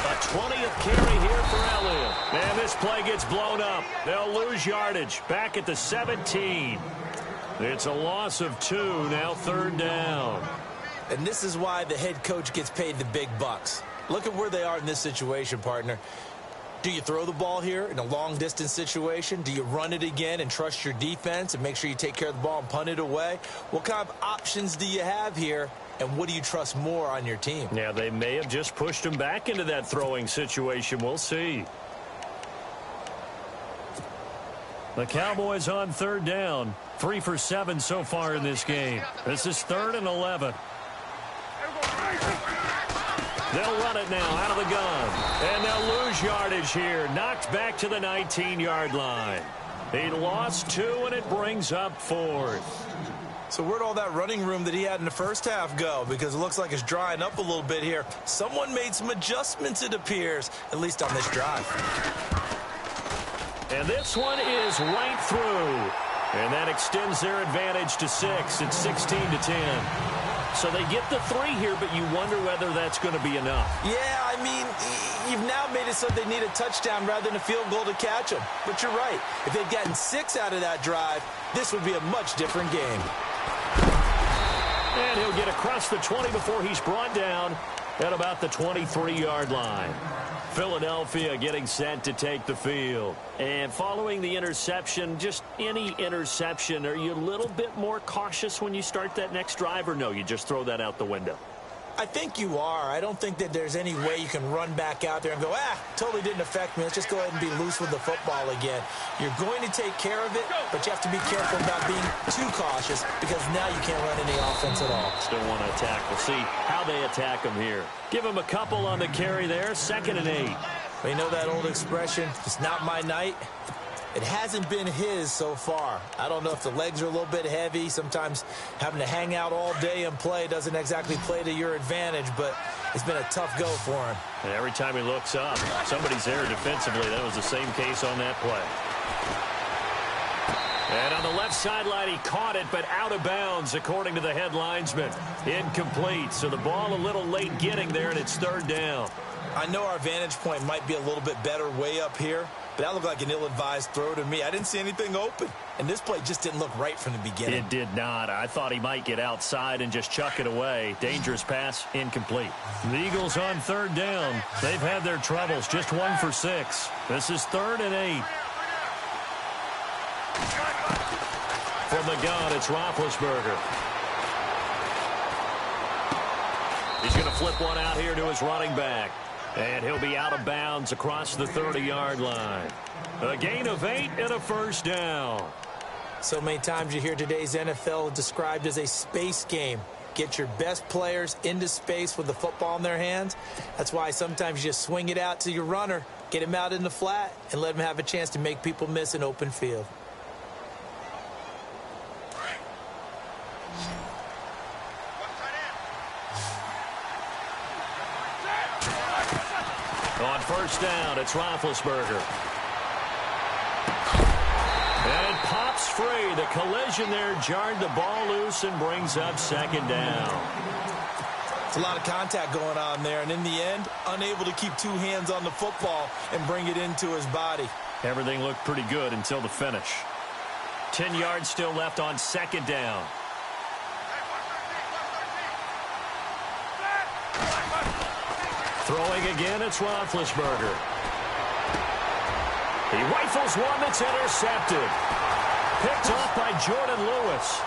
Speaker 2: A 20th carry here for Elliott. And this play gets blown up. They'll lose yardage. Back at the 17. It's a loss of 2. Now 3rd down.
Speaker 3: And this is why the head coach gets paid the big bucks. Look at where they are in this situation, partner. Do you throw the ball here in a long-distance situation? Do you run it again and trust your defense and make sure you take care of the ball and punt it away? What kind of options do you have here, and what do you trust more on your team?
Speaker 2: Yeah, they may have just pushed him back into that throwing situation. We'll see. The Cowboys on 3rd down. 3 for 7 so far in this game. This is 3rd and 11. They'll run it now out of the gun. And they'll lose yardage here. Knocked back to the 19-yard line. He lost 2, and it brings up 4th.
Speaker 3: So where'd all that running room that he had in the first half go? Because it looks like it's drying up a little bit here. Someone made some adjustments, it appears, at least on this drive.
Speaker 2: And this one is right through. And that extends their advantage to 6. It's 16-10. So they get the 3 here, but you wonder whether that's going to be enough.
Speaker 3: Yeah, I mean, you've now made it so they need a touchdown rather than a field goal to catch them. But you're right. If they'd gotten 6 out of that drive, this would be a much different game.
Speaker 2: And he'll get across the 20 before he's brought down at about the 23-yard line. Philadelphia getting set to take the field. And following the interception, just any interception, are you a little bit more cautious when you start that next drive, or no, you just throw that out the window?
Speaker 3: I think you are. I don't think that there's any way you can run back out there and go, totally didn't affect me. Let's just go ahead and be loose with the football again. You're going to take care of it, but you have to be careful about being too cautious because now you can't run any offense at all.
Speaker 2: Still want to attack. We'll see how they attack him here. Give him a couple on the carry there. 2nd and 8.
Speaker 3: Well, you know that old expression, it's not my night? It hasn't been his so far. I don't know if the legs are a little bit heavy. Sometimes having to hang out all day and play doesn't exactly play to your advantage, but it's been a tough go for him.
Speaker 2: And every time he looks up, somebody's there defensively. That was the same case on that play. And on the left sideline, he caught it, but out of bounds, according to the head linesman. Incomplete, so the ball a little late getting there, and it's 3rd down.
Speaker 3: I know our vantage point might be a little bit better way up here, but that looked like an ill-advised throw to me. I didn't see anything open, and this play just didn't look right from the beginning.
Speaker 2: It did not. I thought he might get outside and just chuck it away. Dangerous pass, incomplete. The Eagles on 3rd down. They've had their troubles, just 1 for 6. This is 3rd and 8. From the gun, it's Roethlisberger. He's going to flip one out here to his running back. And he'll be out of bounds across the 30-yard line. A gain of 8 and a 1st down.
Speaker 3: So many times you hear today's NFL described as a space game. Get your best players into space with the football in their hands. That's why sometimes you just swing it out to your runner, get him out in the flat, and let him have a chance to make people miss an open field.
Speaker 2: On 1st down, it's Roethlisberger. And it pops free. The collision there jarred the ball loose and brings up second down.
Speaker 3: It's a lot of contact going on there, and in the end, unable to keep two hands on the football and bring it into his body.
Speaker 2: Everything looked pretty good until the finish. 10 yards still left on second down. Throwing again, it's Roethlisberger. He rifles one that's intercepted. Picked off by Jordan Lewis.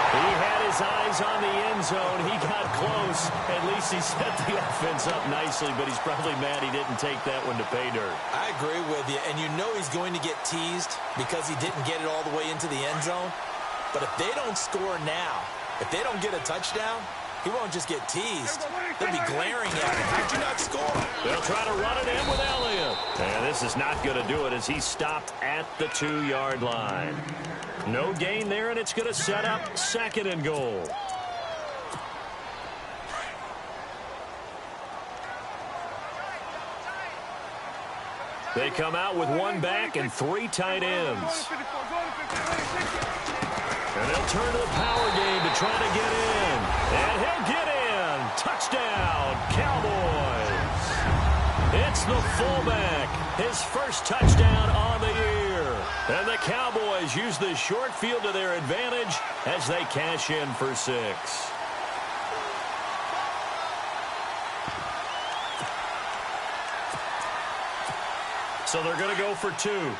Speaker 2: He had his eyes on the end zone. He got close. At least he set the offense up nicely, but he's probably mad he didn't take that one to pay dirt.
Speaker 3: I agree with you, and you know he's going to get teased because he didn't get it all the way into the end zone. But if they don't score now, if they don't get a touchdown, he won't just get teased. They'll be glaring at him. How'd you not score?
Speaker 2: They'll try to run it in with Elliott. And this is not going to do it as he stopped at the 2-yard line. No gain there, and it's going to set up second and goal. They come out with one back and 3 tight ends. And they'll turn to the power game to try to get in. And he'll get in. Touchdown, Cowboys. It's the fullback. His first touchdown on the year. And the Cowboys use the short field to their advantage as they cash in for 6. So they're going to go for 2.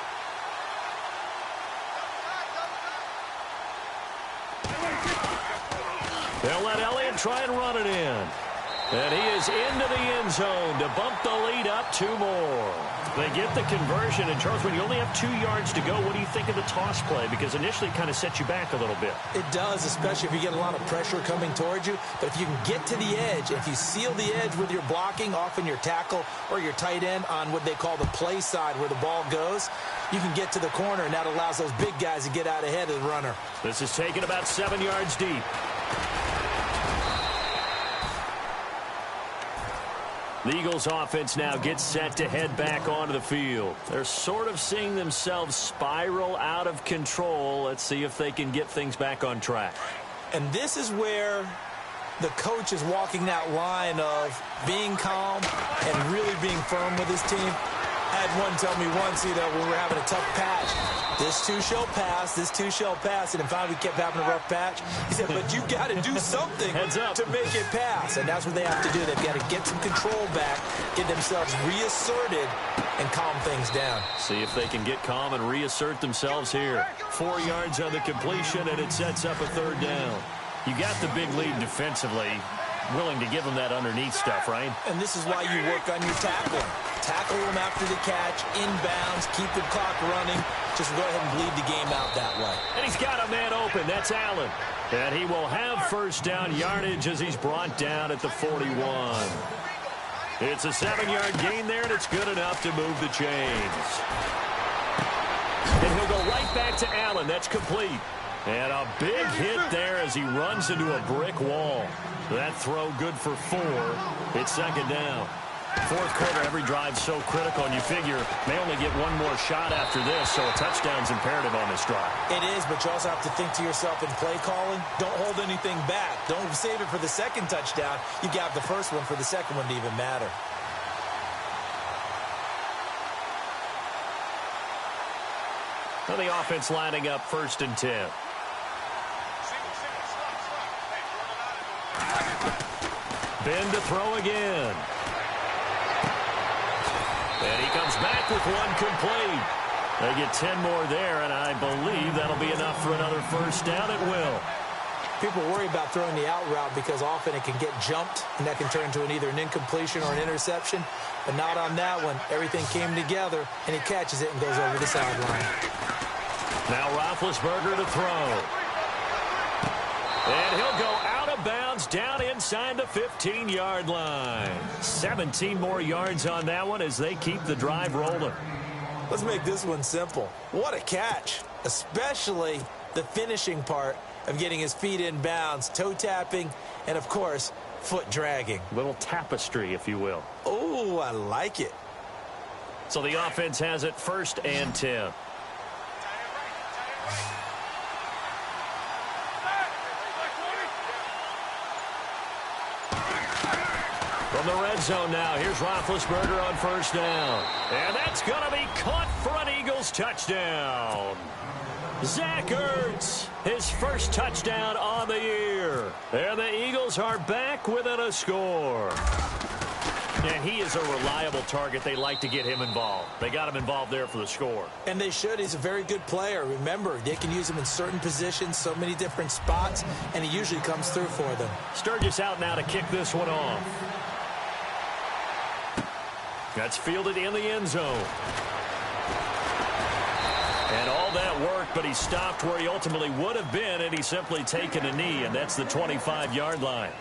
Speaker 2: They'll let Elliott try and run it in. And he is into the end zone to bump the lead up 2 more. They get the conversion. And, Charles, when you only have 2 yards to go, what do you think of the toss play? Because initially it kind of sets you back a little bit.
Speaker 3: It does, especially if you get a lot of pressure coming towards you. But if you can get to the edge, if you seal the edge with your blocking, often your tackle or your tight end on what they call the play side where the ball goes, you can get to the corner, and that allows those big guys to get out ahead of the runner.
Speaker 2: This is taken about 7 yards deep. The Eagles offense now gets set to head back onto the field. They're sort of seeing themselves spiral out of control. Let's see if they can get things back on track.
Speaker 3: And this is where the coach is walking that line of being calm and really being firm with his team. I had one tell me once, when we were having a tough patch, this too shall pass, this too shall pass, and finally we kept having a rough patch. He said, but you've got to do something to make it pass, and that's what they have to do. They've got to get some control back, get themselves reasserted, and calm things down.
Speaker 2: See if they can get calm and reassert themselves here. 4 yards on the completion, and it sets up a 3rd down. You got the big lead defensively, willing to give them that underneath stuff, right?
Speaker 3: And this is why you work on your tackling. Tackle them after the catch, inbounds, keep the clock running. Just go ahead and bleed the game out that way.
Speaker 2: And he's got a man open. That's Allen. And he will have first down yardage as he's brought down at the 41. It's a 7-yard gain there, and it's good enough to move the chains. And he'll go right back to Allen. That's complete. And a big hit there as he runs into a brick wall. That throw good for 4. It's second down. 4th quarter, every drive's so critical, and you figure may only get one more shot after this, so a touchdown's imperative on this drive.
Speaker 3: It is, but you also have to think to yourself in play calling, don't hold anything back. Don't save it for the second touchdown. You got the first one for the second one to even matter.
Speaker 2: Well, the offense lining up 1st and 10. Ben to throw again. And he comes back with one complete. They get 10 more there, and I believe that'll be enough for another first down. It will.
Speaker 3: People worry about throwing the out route because often it can get jumped, and that can turn into either an incompletion or an interception. But not on that one. Everything came together, and he catches it and goes over the sideline.
Speaker 2: Now Roethlisberger to throw. And he'll go out of bounds down inside the 15-yard line. 17 more yards on that one as they keep the drive rolling.
Speaker 3: Let's make this one simple. What a catch, especially the finishing part of getting his feet in bounds, toe tapping, and, of course, foot dragging.
Speaker 2: Little tapestry, if you will.
Speaker 3: Oh, I like it.
Speaker 2: So the offense has it 1st and 10. From the red zone now, here's Roethlisberger on 1st down. And that's going to be caught for an Eagles touchdown. Zach Ertz, his first touchdown on the year. And the Eagles are back within a score. And he is a reliable target. They like to get him involved. They got him involved there for the score.
Speaker 3: And they should. He's a very good player. Remember, they can use him in certain positions, so many different spots, and he usually comes through for them.
Speaker 2: Sturgis out now to kick this one off. That's fielded in the end zone. And all that work, but he stopped where he ultimately would have been, and he's simply taken a knee, and that's the 25-yard line.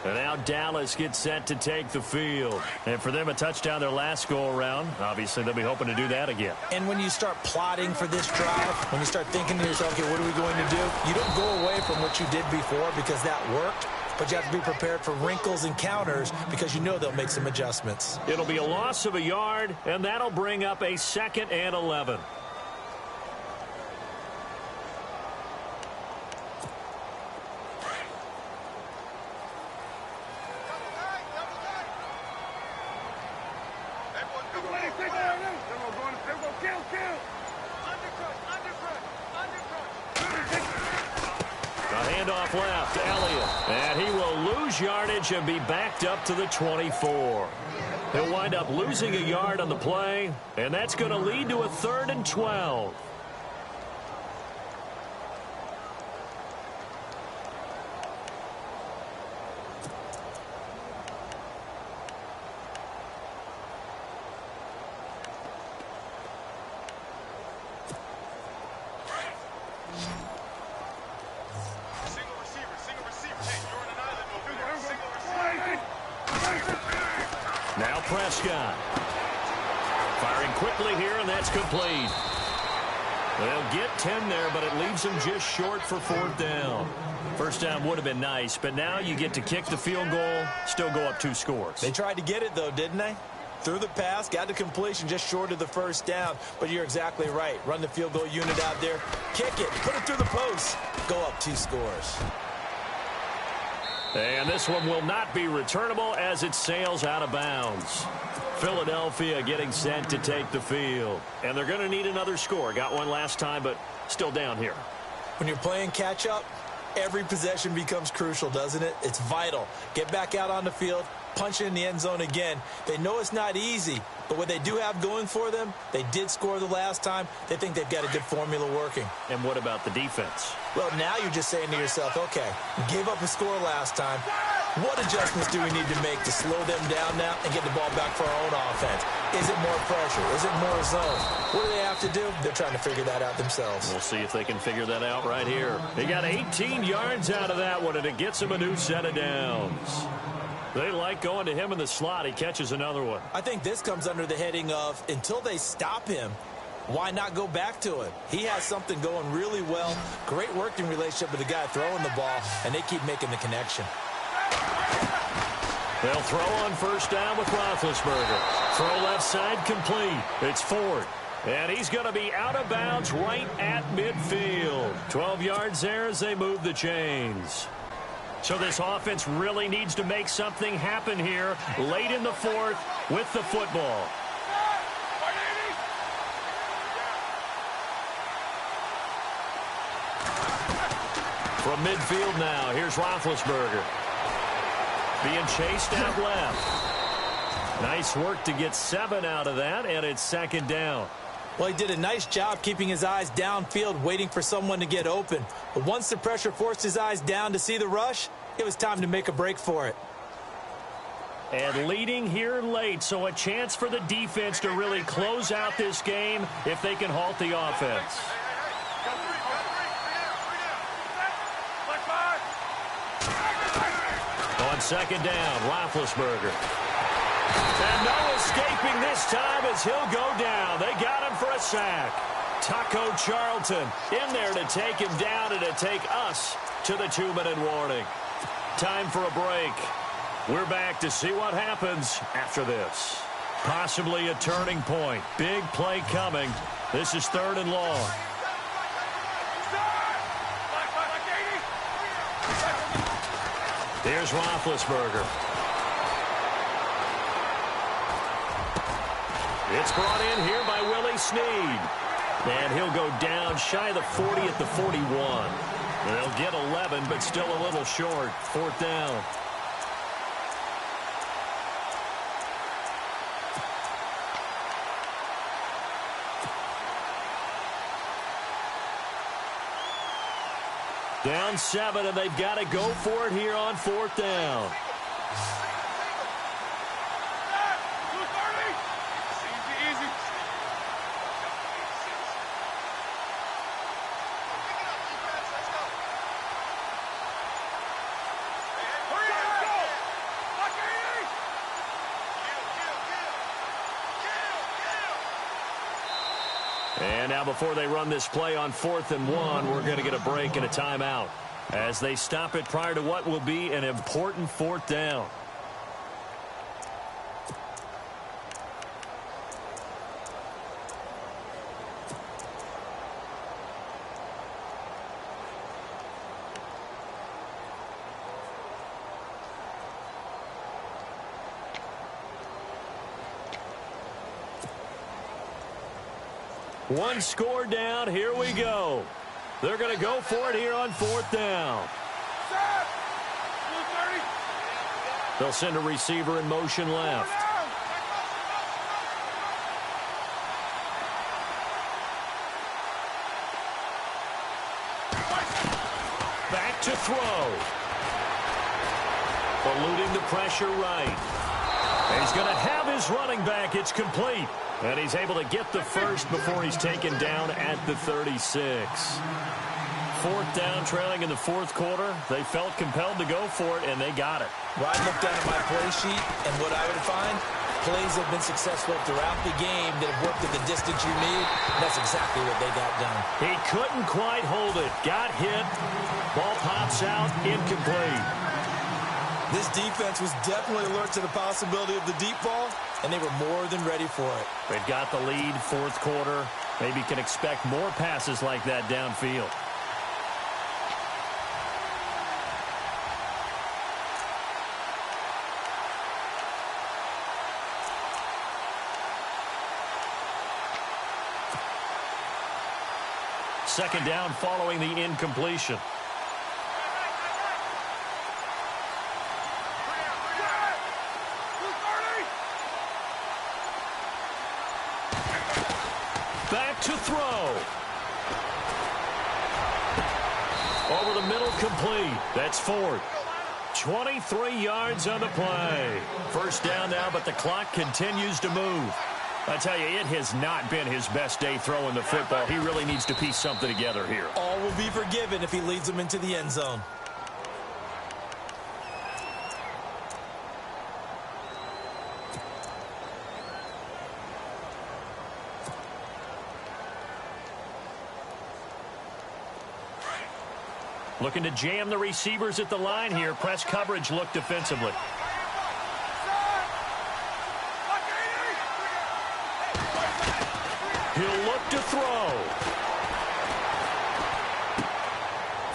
Speaker 2: And now Dallas gets set to take the field. And for them, a touchdown their last go-around. Obviously, they'll be hoping to do that again.
Speaker 3: And when you start plotting for this drive, when you start thinking to yourself, okay, what are we going to do? You don't go away from what you did before because that worked. But you have to be prepared for wrinkles and counters because you know they'll make some adjustments.
Speaker 2: It'll be a loss of a yard, and that'll bring up a 2nd and 11. Handoff left, Elliott. And he will lose yardage and be backed up to the 24. He'll wind up losing a yard on the play, and that's going to lead to a 3rd and 12. Now Prescott. Firing quickly here, and that's complete. They'll get 10 there, but it leaves them just short for 4th down. First down would have been nice, but now you get to kick the field goal, still go up 2 scores.
Speaker 3: They tried to get it, though, didn't they? Threw the pass, got to completion just short of the 1st down. But you're exactly right. Run the field goal unit out there. Kick it. Put it through the post. Go up 2 scores.
Speaker 2: And this one will not be returnable as it sails out of bounds. Philadelphia getting set to take the field. And they're going to need another score. Got one last time, but still down here.
Speaker 3: When you're playing catch-up, every possession becomes crucial, doesn't it? It's vital. Get back out on the field, punch it in the end zone again. They know it's not easy, but what they do have going for them, they did score the last time. They think they've got a good formula working.
Speaker 2: And what about the defense?
Speaker 3: Well, now you're just saying to yourself, okay, we gave up a score last time. What adjustments do we need to make to slow them down now and get the ball back for our own offense? Is it more pressure? Is it more zone? What do they have to do? They're trying to figure that out themselves.
Speaker 2: We'll see if they can figure that out right here. They got 18 yards out of that one, and it gets them a new set of downs. They like going to him in the slot. He catches another one.
Speaker 3: I think this comes under the heading of until they stop him, why not go back to it? He has something going really well. Great working relationship with the guy throwing the ball, and they keep making the connection.
Speaker 2: They'll throw on 1st down with Roethlisberger. Throw left side complete. It's Ford. And he's going to be out of bounds right at midfield. 12 yards there as they move the chains. So this offense really needs to make something happen here late in the 4th with the football. From midfield now, here's Roethlisberger. Being chased out left. Nice work to get 7 out of that, and it's 2nd down.
Speaker 3: Well, he did a nice job keeping his eyes downfield, waiting for someone to get open. But once the pressure forced his eyes down to see the rush, it was time to make a break for it.
Speaker 2: And leading here late, so a chance for the defense to really close out this game if they can halt the offense. On 2nd down, Roethlisberger. And no escaping this time as he'll go down. They got him for a sack. Taco Charlton in there to take him down and to take us to the 2-minute warning. Time for a break. We're back to see what happens after this. Possibly a turning point. Big play coming. This is 3rd and long. Here's Roethlisberger. It's brought in here by Willie Snead. And he'll go down shy of the 40 at the 41. They'll get 11, but still a little short. 4th down. Down 7, and they've got to go for it here on 4th down. And now before they run this play on 4th and 1, we're going to get a break and a timeout as they stop it prior to what will be an important 4th down. One score down. Here we go. They're going to go for it here on 4th down. They'll send a receiver in motion left. Back to throw. Eluding the pressure right. He's going to have his running back. It's complete. And he's able to get the first before he's taken down at the 36. 4th down, trailing in the 4th quarter. They felt compelled to go for it, and they got it.
Speaker 3: Well, I looked down at my play sheet, and what I would find, plays have been successful throughout the game that have worked at the distance you need. That's exactly what they got done.
Speaker 2: He couldn't quite hold it. Got hit. Ball pops out, incomplete.
Speaker 3: This defense was definitely alert to the possibility of the deep ball, and they were more than ready for it.
Speaker 2: They've got the lead, 4th quarter. Maybe can expect more passes like that downfield. Second down following the incompletion. Back to throw. Over the middle, complete. That's 4th. 23 yards on the play. First down now, but the clock continues to move. I tell you, it has not been his best day throwing the football. He really needs to piece something together here.
Speaker 3: All will be forgiven if he leads them into the end zone.
Speaker 2: Looking to jam the receivers at the line here. Press coverage look defensively. He'll look to throw.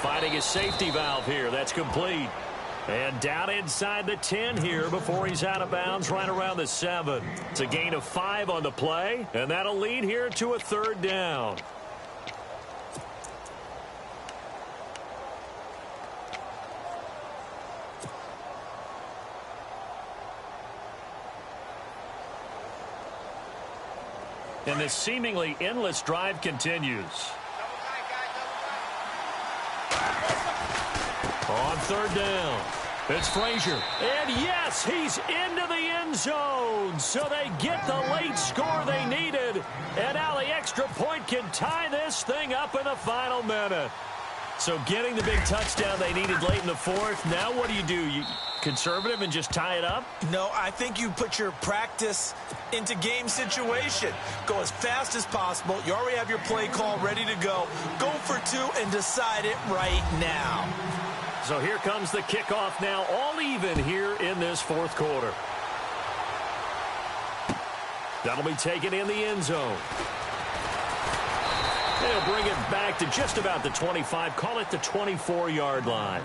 Speaker 2: Finding his safety valve here. That's complete. And down inside the 10 here before he's out of bounds right around the 7. It's a gain of 5 on the play, and that'll lead here to a 3rd down. And this seemingly endless drive continues. On 3rd down, it's Frazier. And yes, he's into the end zone. So they get the late score they needed. And now the extra point can tie this thing up in the final minute. So getting the big touchdown they needed late in the 4th. Now what do? You conservative and just tie it up?
Speaker 3: No, I think you put your practice into game situation. Go as fast as possible. You already have your play call ready to go. Go for 2 and decide it right now.
Speaker 2: So here comes the kickoff now, all even here in this 4th quarter. That'll be taken in the end zone. They'll bring it back to just about the 25, call it the 24-yard line.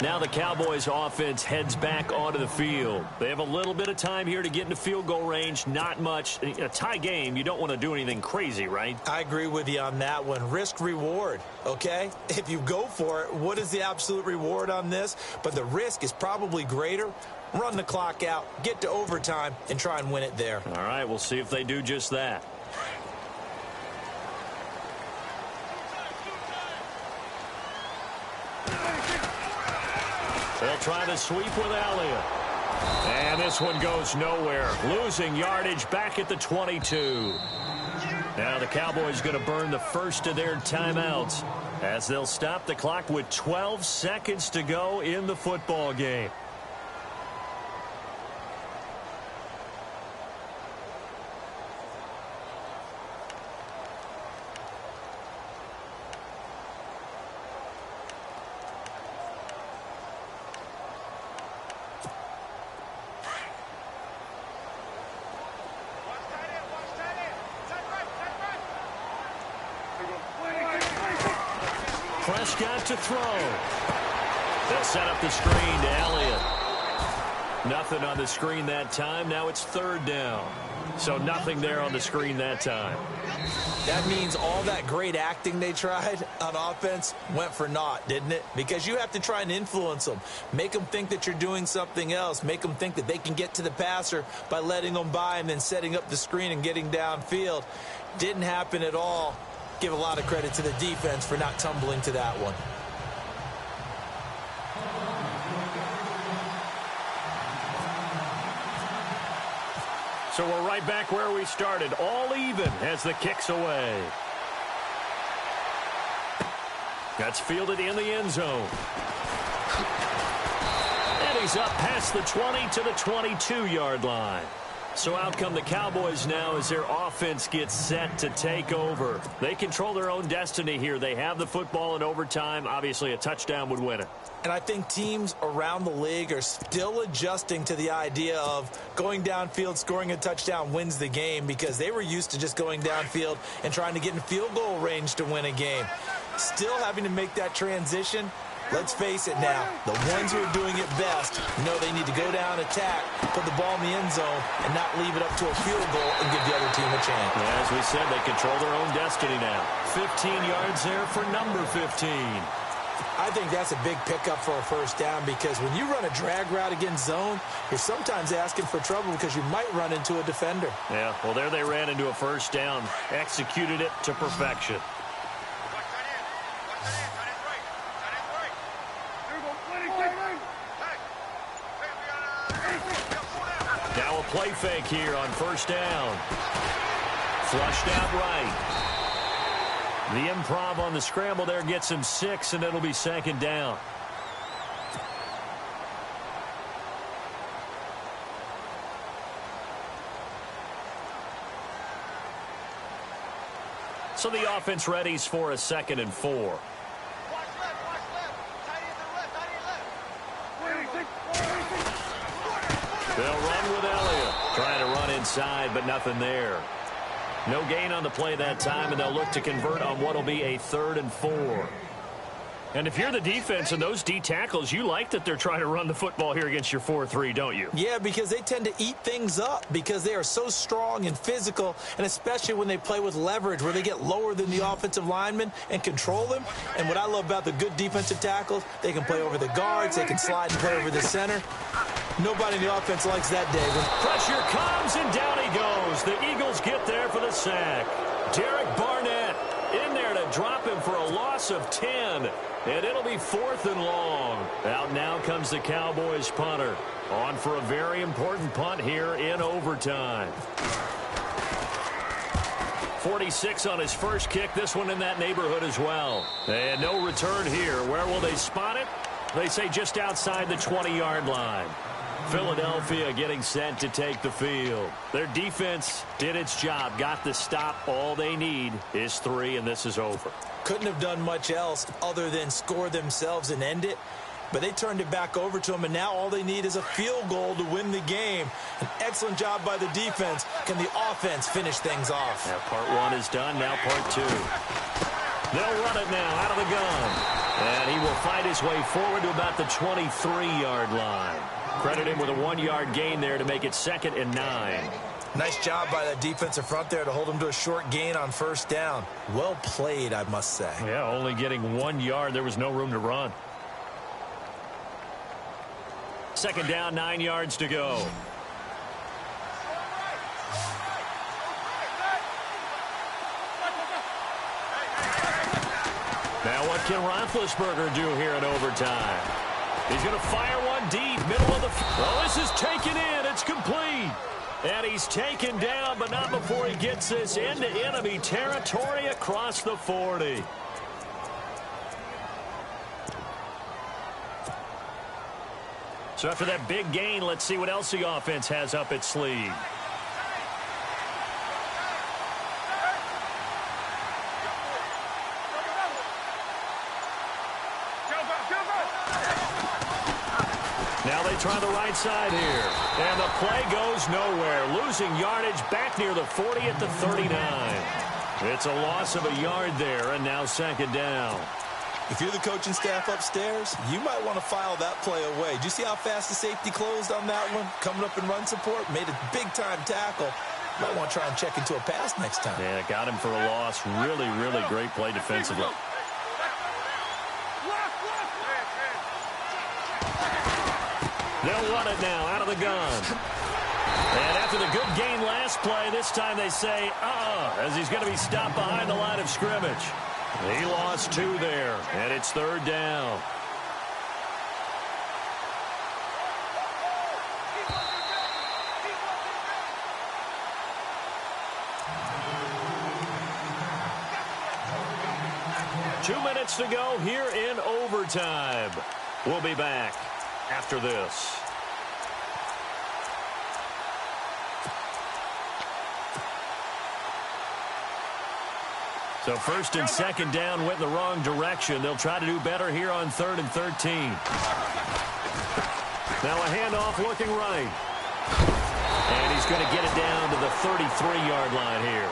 Speaker 2: Now the Cowboys offense heads back onto the field. They have a little bit of time here to get into field goal range, not much. A tie game, you don't want to do anything crazy, right?
Speaker 3: I agree with you on that one. Risk reward, okay? If you go for it, what is the absolute reward on this? But the risk is probably greater. Run the clock out, get to overtime, and try and win it there.
Speaker 2: All right, we'll see if they do just that. They'll try to sweep with Elliott. And this one goes nowhere. Losing yardage back at the 22. Now the Cowboys going to burn the first of their timeouts as they'll stop the clock with 12 seconds to go in the football game. Prescott to throw. They'll set up the screen to Elliott. Nothing on the screen that time. Now it's third down. So nothing there on the screen that time.
Speaker 3: That means all that great acting they tried on offense went for naught, didn't it? Because you have to try and influence them. Make them think that you're doing something else. Make them think that they can get to the passer by letting them by and then setting up the screen and getting downfield. Didn't happen at all. Give a lot of credit to the defense for not tumbling to that one.
Speaker 2: So we're right back where we started, all even as the kick's away. That's fielded in the end zone. And he's up past the 20 to the 22-yard line. So out come the Cowboys now as their offense gets set to take over. They control their own destiny here. They have the football in overtime. Obviously, a touchdown would win it.
Speaker 3: And I think teams around the league are still adjusting to the idea of going downfield, scoring a touchdown wins the game, because they were used to just going downfield and trying to get in field goal range to win a game. Still having to make that transition. Let's face it now, the ones who are doing it best know they need to go down, attack, put the ball in the end zone, and not leave it up to a field goal and give the other team a chance.
Speaker 2: As we said, they control their own destiny now. 15 yards there for number 15.
Speaker 3: I think that's a big pickup for a first down, because when you run a drag route against zone, you're sometimes asking for trouble because you might run into a defender.
Speaker 2: Yeah, well, there they ran into a first down, executed it to perfection. Now a play fake here on first down. Flushed out right. The improv on the scramble there gets him 6, and it'll be second down. So the offense readies for a 2nd and 4. They'll run with Elliott. Trying to run inside, but nothing there. No gain on the play that time, and they'll look to convert on what will be a 3rd and 4. And if you're the defense and those D tackles, you like that they're trying to run the football here against your 4-3, don't you?
Speaker 3: Yeah, because they tend to eat things up because they are so strong and physical, and especially when they play with leverage where they get lower than the offensive linemen and control them. And what I love about the good defensive tackles, they can play over the guards, they can slide and play over the center. Nobody in the offense likes that, David.
Speaker 2: Pressure comes, and down he goes. The Eagles get there for the sack. Derek Barnett in there to drop him for a loss of 10. And it'll be 4th and long. Out now comes the Cowboys punter. On for a very important punt here in overtime. 46 on his first kick. This one in that neighborhood as well. And no return here. Where will they spot it? They say just outside the 20-yard line. Philadelphia getting set to take the field. Their defense did its job, got the stop. All they need is 3, and this is over.
Speaker 3: Couldn't have done much else other than score themselves and end it. but they turned it back over to them, and now all they need is a field goal to win the game. An excellent job by the defense. Can the offense finish things off?
Speaker 2: Yeah, part one is done, now part two. They'll run it now out of the gun. And he will fight his way forward to about the 23-yard line. Credit him with a 1-yard gain there to make it 2nd and 9.
Speaker 3: Nice job by the defensive front there to hold him to a short gain on first down. Well played, I must say.
Speaker 2: Yeah, only getting 1 yard. There was no room to run. 2nd down, 9 yards to go. Now what can Roethlisberger do here in overtime? He's going to fire one deep, middle of the... Oh, this is taken in. It's complete. And he's taken down, but not before he gets this into enemy territory across the 40. So after that big gain, let's see what else the offense has up its sleeve. Now they try the right side here. And the play goes nowhere. Losing yardage back near the 40 at the 39. It's a loss of a yard there, and now 2nd down.
Speaker 3: If you're the coaching staff upstairs, you might want to file that play away. Did you see how fast the safety closed on that one? Coming up in run support, made a big-time tackle. Might want to try and check into a pass next time.
Speaker 2: Yeah, got him for a loss. Really, really great play defensively. They'll run it now out of the gun. And after the good gain last play, this time they say, as he's going to be stopped behind the line of scrimmage. He lost 2 there, and it's 3rd down. Two minutes to go here in overtime. We'll be back after this. So 1st and 2nd down went in the wrong direction. They'll try to do better here on 3rd and 13. Now a handoff looking right. And he's going to get it down to the 33-yard line here.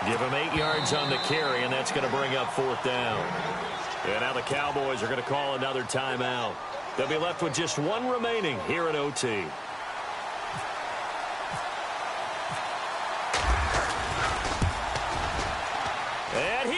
Speaker 2: Give him 8 yards on the carry, and that's going to bring up 4th down. And now the Cowboys are going to call another timeout. They'll be left with just 1 remaining here at OT. And